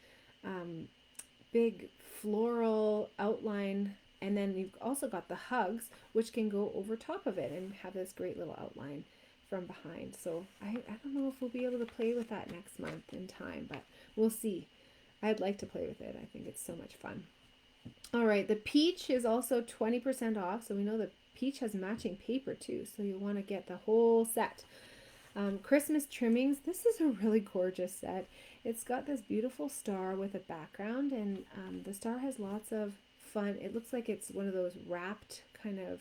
Speaker 1: big floral outline, and then you've also got the hugs, which can go over top of it and have this great little outline from behind. So I don't know if we'll be able to play with that next month in time, but we'll see. I'd like to play with it. I think it's so much fun. All right, the peach is also 20% off, so we know the peach has matching paper too, so you'll want to get the whole set. Christmas trimmings. This is a really gorgeous set. It's got this beautiful star with a background, and the star has lots of fun. It looks like it's one of those wrapped kind of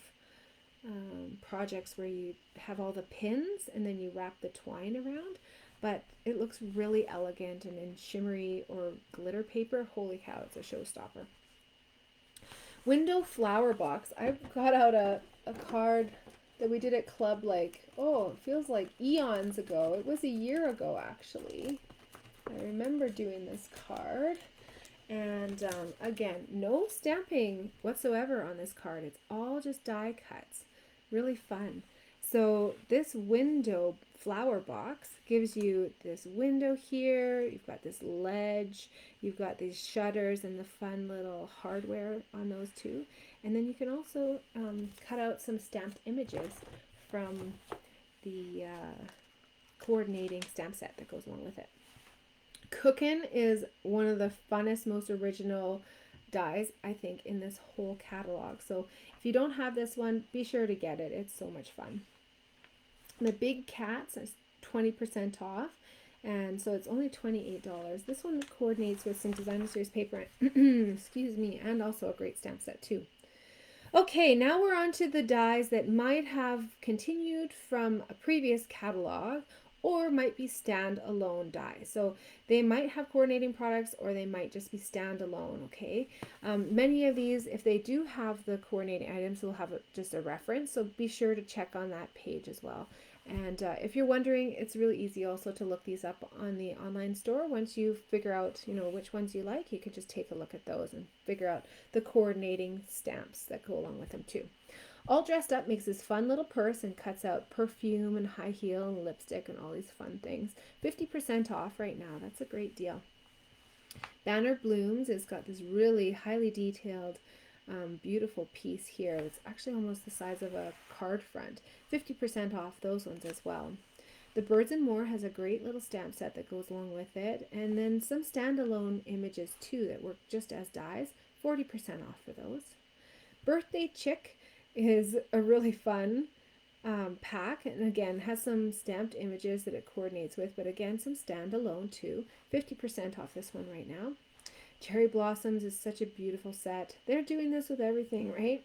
Speaker 1: projects where you have all the pins and then you wrap the twine around, but it looks really elegant and in shimmery or glitter paper. Holy cow, it's a showstopper. Window flower box. I got out a card that we did at club, like, oh, it feels like eons ago. It was a year ago, actually. I remember doing this card. And again, no stamping whatsoever on this card. It's all just die cuts. Really fun. So this window flower box gives you this window here. You've got this ledge. You've got these shutters and the fun little hardware on those two. And then you can also cut out some stamped images from the coordinating stamp set that goes along with it. Cookin' is one of the funnest, most original dies, I think, in this whole catalog. So if you don't have this one, be sure to get it. It's so much fun. The Big Cats is 20% off, and so it's only $28. This one coordinates with some Designer Series paper, excuse me, and also a great stamp set too. Okay, now we're on to the dies that might have continued from a previous catalog or might be standalone dies. So they might have coordinating products or they might just be standalone, okay? Many of these, if they do have the coordinating items, will have just a reference, so be sure to check on that page as well. And if you're wondering, it's really easy also to look these up on the online store. Once you figure out, you know, which ones you like, you can just take a look at those and figure out the coordinating stamps that go along with them too. All Dressed Up makes this fun little purse and cuts out perfume and high heel and lipstick and all these fun things. 50% off right now. That's a great deal. Banner Blooms has got this really highly detailed, beautiful piece here. It's actually almost the size of a card front. 50% off those ones as well. The Birds and More has a great little stamp set that goes along with it, and then some standalone images too that work just as dies. 40% off for those. Birthday Chick is a really fun pack, and again has some stamped images that it coordinates with, but again some standalone too. 50% off this one right now. Cherry Blossoms is such a beautiful set. They're doing this with everything, right?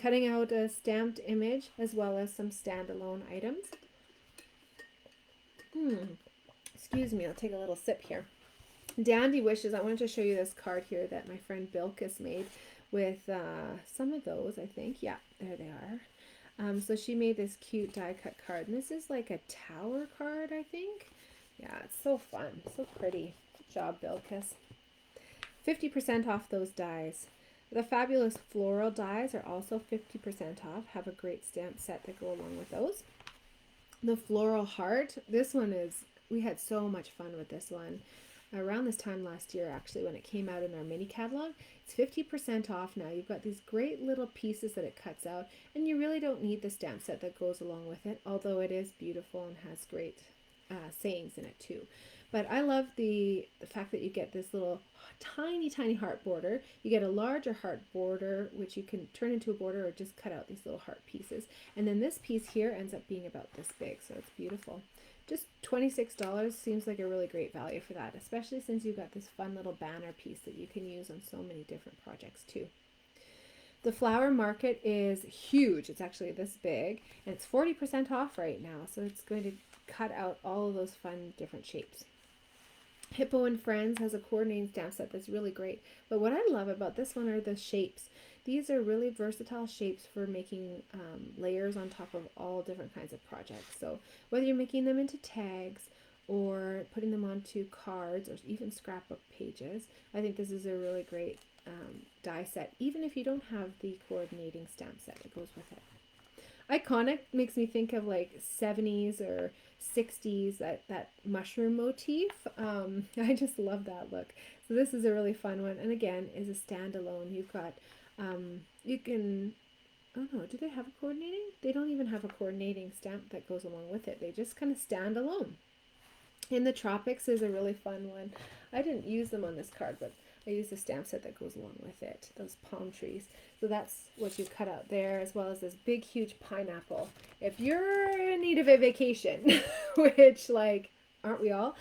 Speaker 1: Cutting out a stamped image as well as some standalone items. Excuse me, I'll take a little sip here. Dandy Wishes, I wanted to show you this card here that my friend Bilkis made with some of those, I think. Yeah, there they are. So she made this cute die cut card, and this is like a tower card, I think. Yeah, it's so fun, so pretty. Good job, Bilkis. 50% off those dies. The fabulous floral dies are also 50% off. Have a great stamp set that go along with those. The Floral Heart, this one is, we had so much fun with this one. Around this time last year, actually, when it came out in our mini catalog. It's 50% off now. You've got these great little pieces that it cuts out, and you really don't need the stamp set that goes along with it, although it is beautiful and has great sayings in it too. But I love the fact that you get this little tiny, tiny heart border. You get a larger heart border, which you can turn into a border or just cut out these little heart pieces. And then this piece here ends up being about this big, so it's beautiful. Just $26 seems like a really great value for that, especially since you've got this fun little banner piece that you can use on so many different projects too. The flower market is huge. It's actually this big, and it's 40% off right now, so it's going to cut out all of those fun different shapes. Hippo and Friends has a coordinating stamp set that's really great, but what I love about this one are the shapes. These are really versatile shapes for making layers on top of all different kinds of projects. So whether you're making them into tags or putting them onto cards or even scrapbook pages, I think this is a really great die set, even if you don't have the coordinating stamp set that goes with it. Iconic makes me think of like 70s or 60s, that mushroom motif. I just love that look. So this is a really fun one, and again is a standalone. You've got you can, oh no, do they have a coordinating? They don't even have a coordinating stamp that goes along with it. They just kind of stand alone. In the Tropics is a really fun one. I didn't use them on this card, but I used the stamp set that goes along with it, those palm trees. So that's what you cut out there, as well as this big, huge pineapple. If you're in need of a vacation, which, like, aren't we all?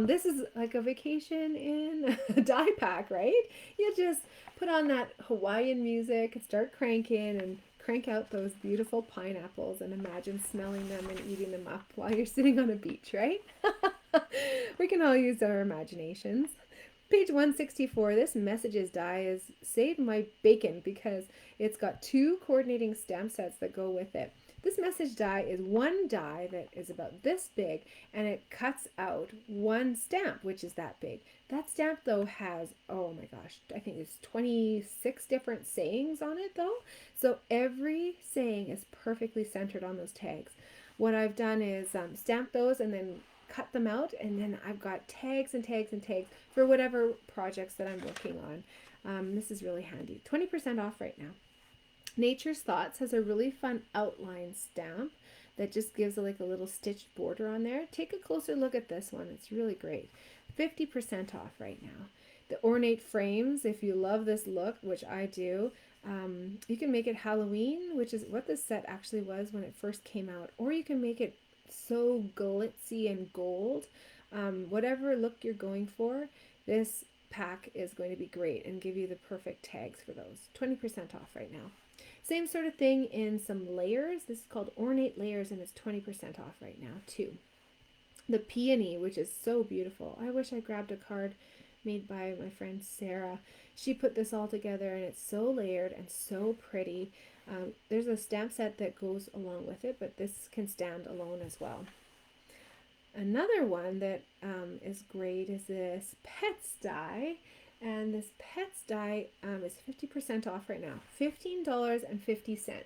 Speaker 1: This is like a vacation in a die pack, right? You just put on that Hawaiian music and start cranking and crank out those beautiful pineapples and imagine smelling them and eating them up while you're sitting on a beach, right? We can all use our imaginations. Page 164, this messages die is Save My Bacon because it's got two coordinating stamp sets that go with it. This message die is one die that is about this big, and it cuts out one stamp, which is that big. That stamp, though, has, oh my gosh, I think it's 26 different sayings on it, though. So every saying is perfectly centered on those tags. What I've done is stamp those and then cut them out, and then I've got tags and tags and tags for whatever projects that I'm working on. This is really handy. 20% off right now. Nature's Thoughts has a really fun outline stamp that just gives like a little stitched border on there. Take a closer look at this one. It's really great. 50% off right now. The Ornate Frames, if you love this look, which I do, you can make it Halloween, which is what this set actually was when it first came out, or you can make it so glitzy and gold. Whatever look you're going for, this pack is going to be great and give you the perfect tags for those. 20% off right now. Same sort of thing in some layers. This is called Ornate Layers, and it's 20% off right now too. The Peony, which is so beautiful. I wish I grabbed a card made by my friend Sarah. She put this all together, and it's so layered and so pretty. There's a stamp set that goes along with it, but this can stand alone as well. Another one that is great is this Pets die, and this Pets die is 50% off right now, $15.50.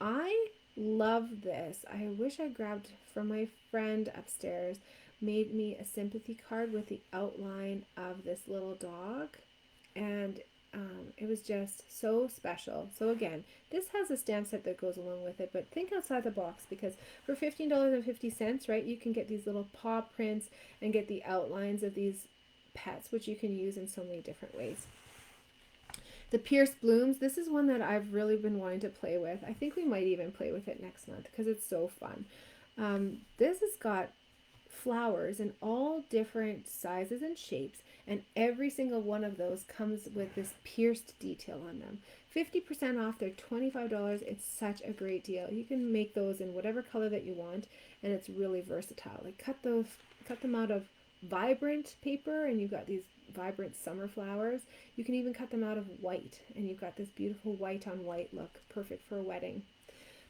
Speaker 1: I love this. I wish I grabbed from my friend upstairs, made me a sympathy card with the outline of this little dog, and it was just so special. So again, this has a stamp set that goes along with it, but think outside the box, because for $15.50, right, you can get these little paw prints and get the outlines of these pets, which you can use in so many different ways. The Pierced Blooms, this is one that I've really been wanting to play with. I think we might even play with it next month because it's so fun. This has got flowers in all different sizes and shapes, and every single one of those comes with this pierced detail on them. 50% off, they're $25. It's such a great deal. You can make those in whatever color that you want, and it's really versatile. Like cut them out of vibrant paper, and you've got these vibrant summer flowers. You can even cut them out of white, and you've got this beautiful white on white look, perfect for a wedding.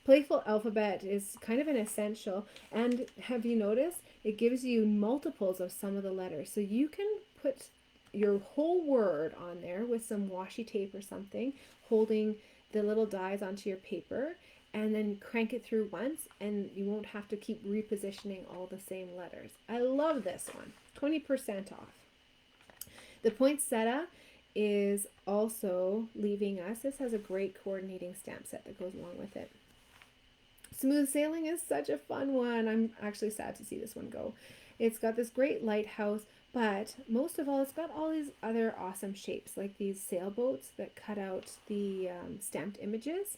Speaker 1: Playful alphabet is kind of an essential, and have you noticed it gives you multiples of some of the letters, so you can put your whole word on there with some washi tape or something, holding the little dies onto your paper, and then crank it through once, and you won't have to keep repositioning all the same letters. I love this one. 20% off. The poinsettia is also leaving us. This has a great coordinating stamp set that goes along with it. Smooth Sailing is such a fun one. I'm actually sad to see this one go. It's got this great lighthouse, but most of all, it's got all these other awesome shapes, like these sailboats that cut out the stamped images,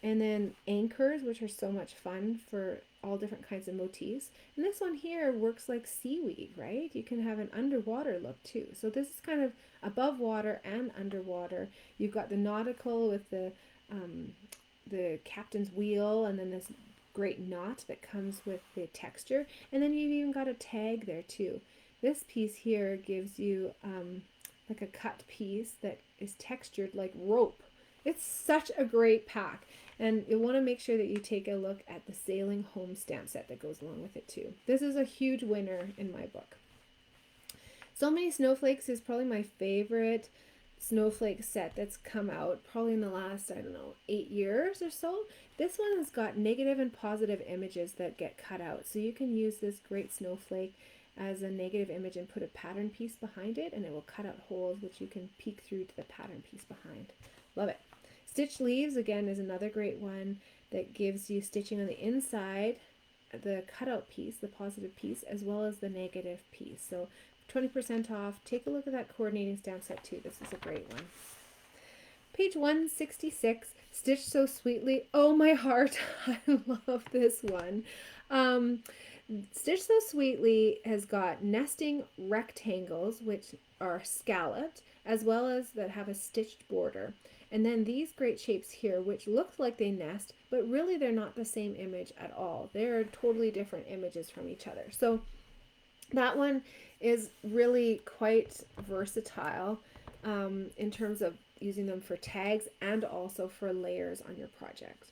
Speaker 1: and then anchors, which are so much fun for all different kinds of motifs. And this one here works like seaweed, right? You can have an underwater look too. So this is kind of above water and underwater. You've got the nautical with the captain's wheel, and then this great knot that comes with the texture, and then you've even got a tag there too. This piece here gives you like a cut piece that is textured like rope. It's such a great pack, and you'll want to make sure that you take a look at the Sailing Home stamp set that goes along with it too. This is a huge winner in my book. So Many Snowflakes is probably my favorite snowflake set that's come out probably in the last, I don't know, 8 years or so. This one has got negative and positive images that get cut out, so you can use this great snowflake as a negative image and put a pattern piece behind it, and it will cut out holes which you can peek through to the pattern piece behind. Love it. Stitch Leaves again is another great one that gives you stitching on the inside, the cutout piece, the positive piece, as well as the negative piece. So 20% off. Take a look at that coordinating stamp set too. This is a great one. Page 166, Stitch So Sweetly. Oh my heart, I love this one. Stitch So Sweetly has got nesting rectangles, which are scalloped, as well as that have a stitched border. And then these great shapes here, which look like they nest, but really they're not the same image at all. They're totally different images from each other. So that one is really quite versatile in terms of using them for tags and also for layers on your project.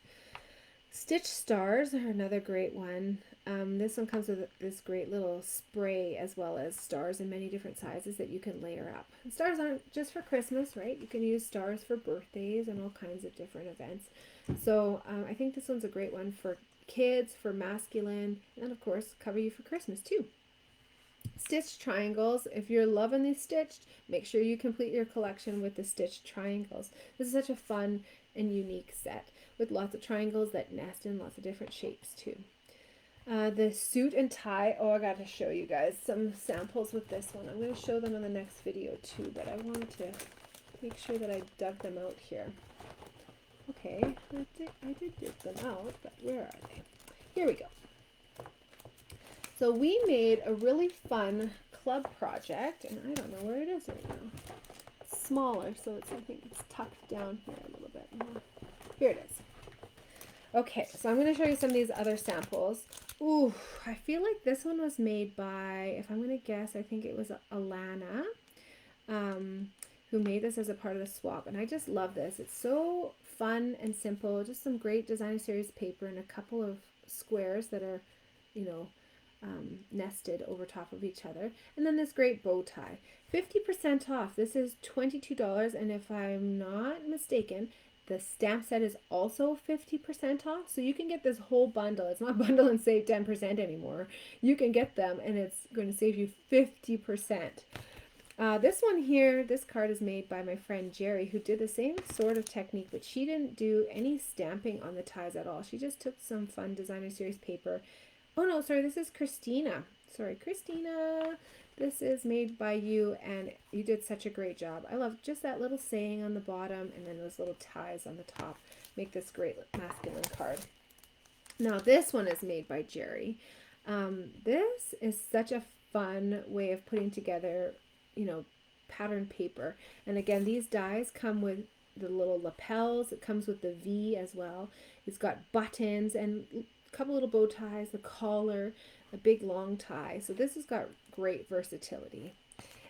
Speaker 1: Stitch Stars are another great one. This one comes with this great little spray, as well as stars in many different sizes that you can layer up. And stars aren't just for Christmas, right? You can use stars for birthdays and all kinds of different events. So I think this one's a great one for kids, for masculine, and of course cover you for Christmas too. Stitched triangles. If you're loving these stitched, make sure you complete your collection with the stitched triangles. This is such a fun and unique set with lots of triangles that nest in lots of different shapes too. The suit and tie. Oh, I got to show you guys some samples with this one. I'm going to show them in the next video too, but I wanted to make sure that I dug them out here. Okay, I did dig them out, but where are they? Here we go. So we made a really fun club project, and I don't know where it is right now. It's smaller, so I think it's tucked down here a little bit more. Here it is. Okay, so I'm going to show you some of these other samples. Ooh, I feel like this one was made by, if I'm going to guess, I think it was Alana, who made this as a part of the swap, and I just love this. It's so fun and simple, just some great designer series paper and a couple of squares that are, you know, nested over top of each other, and then this great bow tie. 50% off. This is $22, and if I'm not mistaken, the stamp set is also 50% off, so you can get this whole bundle. It's not bundle and save 10% anymore. You can get them, and it's going to save you 50%. This one here, this card is made by my friend Jerry, who did the same sort of technique, but she didn't do any stamping on the ties at all. She just took some fun designer series paper. Oh no, sorry, this is Christina. Sorry, Christina. This is made by you, and you did such a great job. I love just that little saying on the bottom and then those little ties on the top. Make this great masculine card. Now this one is made by Jerry. This is such a fun way of putting together, you know, pattern paper. And again, these dies come with the little lapels. It comes with the V as well. It's got buttons and a couple little bow ties, the collar, a big long tie. So this has got great versatility.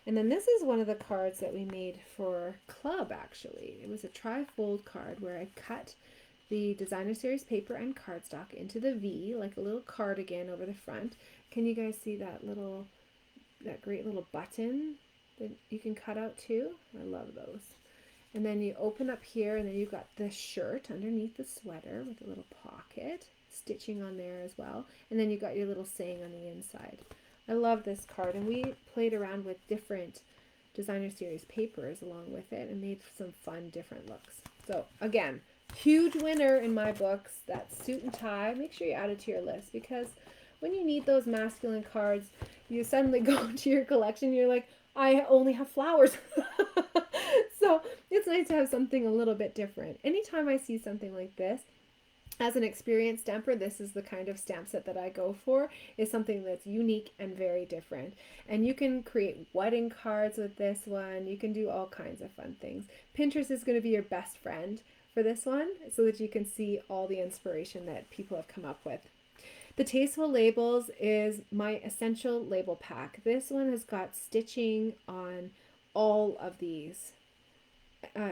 Speaker 1: And then this is one of the cards that we made for Club, actually. It was a tri-fold card where I cut the designer series paper and cardstock into the V, like a little cardigan over the front. Can you guys see that great little button that you can cut out too? I love those. And then you open up here, and then you've got the shirt underneath the sweater with a little pocket, stitching on there as well. And then you've got your little saying on the inside. I love this card, and we played around with different designer series papers along with it and made some fun different looks. So again, huge winner in my books, that suit and tie. Make sure you add it to your list, because when you need those masculine cards, you suddenly go into your collection, you're like, I only have flowers. So it's nice to have something a little bit different. Anytime I see something like this, as an experienced stamper, this is the kind of stamp set that I go for, is something that's unique and very different. And you can create wedding cards with this one. You can do all kinds of fun things. Pinterest is going to be your best friend for this one, so that you can see all the inspiration that people have come up with. The Tasteful Labels is my essential label pack. This one has got stitching on all of these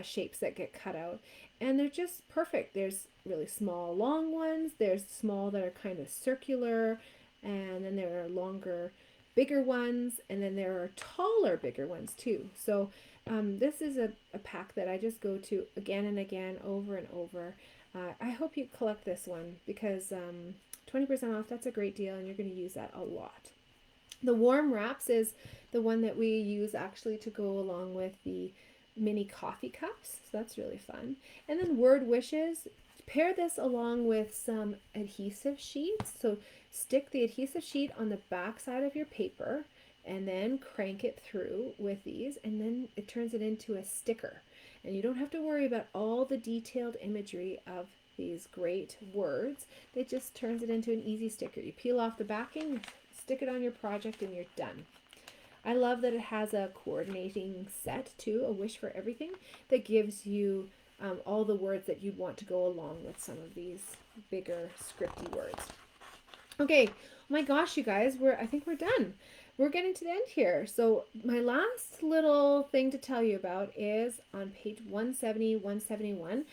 Speaker 1: shapes that get cut out, and they're just perfect. There's really small long ones, there's small that are kind of circular, and then there are longer bigger ones, and then there are taller bigger ones too. So this is a pack that I just go to again and again, over and over. I hope you collect this one, because 20% off, that's a great deal, and you're going to use that a lot. The Warm Wraps is the one that we use actually to go along with the mini coffee cups, so that's really fun. And then Word Wishes, pair this along with some adhesive sheets. So stick the adhesive sheet on the back side of your paper and then crank it through with these, and then it turns it into a sticker. And you don't have to worry about all the detailed imagery of these great words. It just turns it into an easy sticker. You peel off the backing, stick it on your project, and you're done. I love that it has a coordinating set too, a wish for everything, that gives you all the words that you'd want to go along with some of these bigger scripty words. Okay, oh my gosh, you guys, I think we're done. We're getting to the end here. So my last little thing to tell you about is on page 170, 171.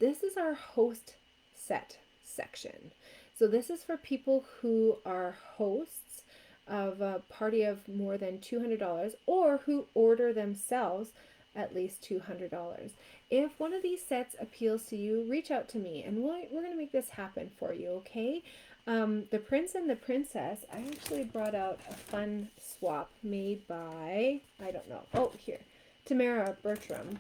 Speaker 1: This is our host set section. So this is for people who are hosts of a party of more than $200, or who order themselves at least $200. If one of these sets appeals to you, reach out to me, and we're going to make this happen for you, okay? The Prince and the Princess, I actually brought out a fun swap made by, I don't know, oh, here, Tamara Bertram.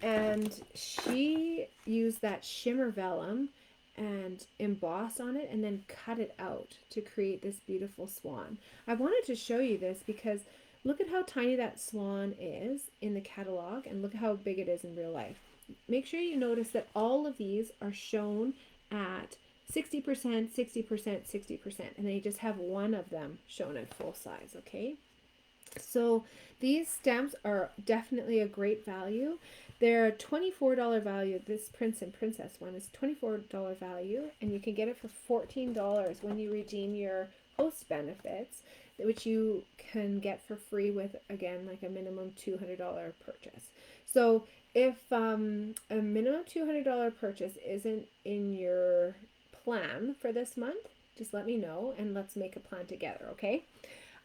Speaker 1: And she used that shimmer vellum and embossed on it and then cut it out to create this beautiful swan. I wanted to show you this because look at how tiny that swan is in the catalog, and look how big it is in real life. Make sure you notice that all of these are shown at 60%, 60%, 60%, and then you just have one of them shown at full size, okay? So these stamps are definitely a great value. They're a $24 value. This Prince and Princess one is $24 value, and you can get it for $14 when you redeem your host benefits, which you can get for free with, again, like a minimum $200 purchase. So if a minimum $200 purchase isn't in your plan for this month, just let me know and let's make a plan together, okay?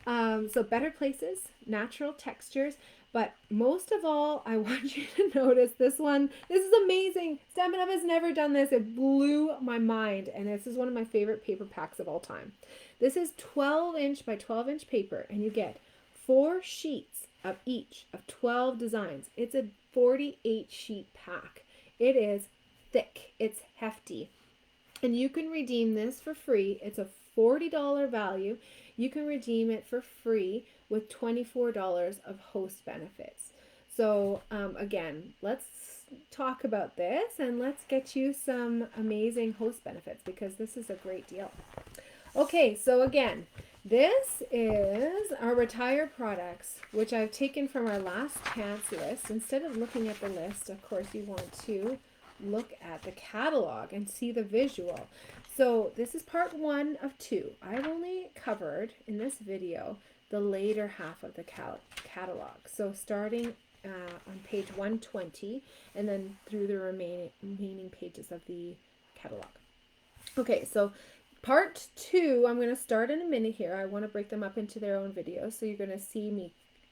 Speaker 1: So better places, natural textures, but most of all, I want you to notice this one. This is amazing. Stampin' Up has never done this. It blew my mind, and this is one of my favorite paper packs of all time. This is 12-inch by 12-inch paper, and you get 4 sheets of each of 12 designs. It's a 48-sheet pack. It is thick. It's hefty. And you can redeem this for free. It's a $40 value. You can redeem it for free with $24 of host benefits. So again, let's talk about this and let's get you some amazing host benefits, because this is a great deal. Okay, so again, this is our retired products, which I've taken from our last chance list. Instead of looking at the list, of course, you want to look at the catalog and see the visual. So this is part 1 of 2. I've only covered in this video the later half of the catalog. So starting on page 120 and then through the remaining pages of the catalog. Okay, so part 2, I'm going to start in a minute here. I want to break them up into their own videos. So you're going to see me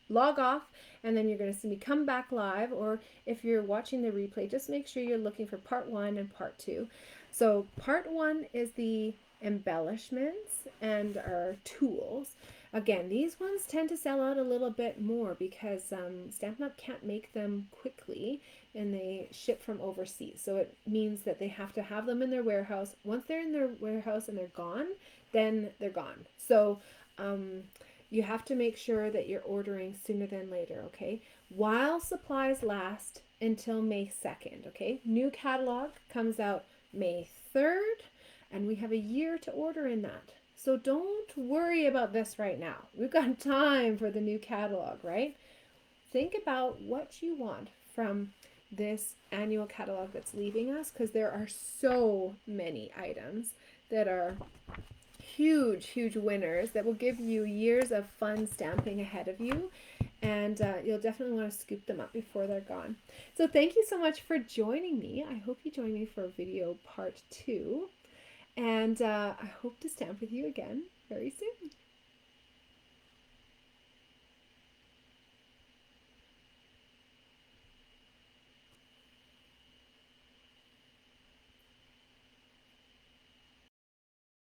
Speaker 1: log off and then you're going to see me come back live, or if you're watching the replay, just make sure you're looking for part 1 and part 2. So part 1 is the embellishments and our tools. Again, these ones tend to sell out a little bit more because Stampin' Up! Can't make them quickly and they ship from overseas. So it means that they have to have them in their warehouse. Once they're in their warehouse and they're gone, then they're gone. So you have to make sure that you're ordering sooner than later, okay? While supplies last until May 2nd, okay? New catalog comes out May 3rd, and we have a year to order in that. So don't worry about this right now. We've got time for the new catalog, right? Think about what you want from this annual catalog that's leaving us, because there are so many items that are huge, huge winners that will give you years of fun stamping ahead of you. And you'll definitely want to scoop them up before they're gone. So thank you so much for joining me. I hope you join me for video part 2. And I hope to stamp with you again very soon.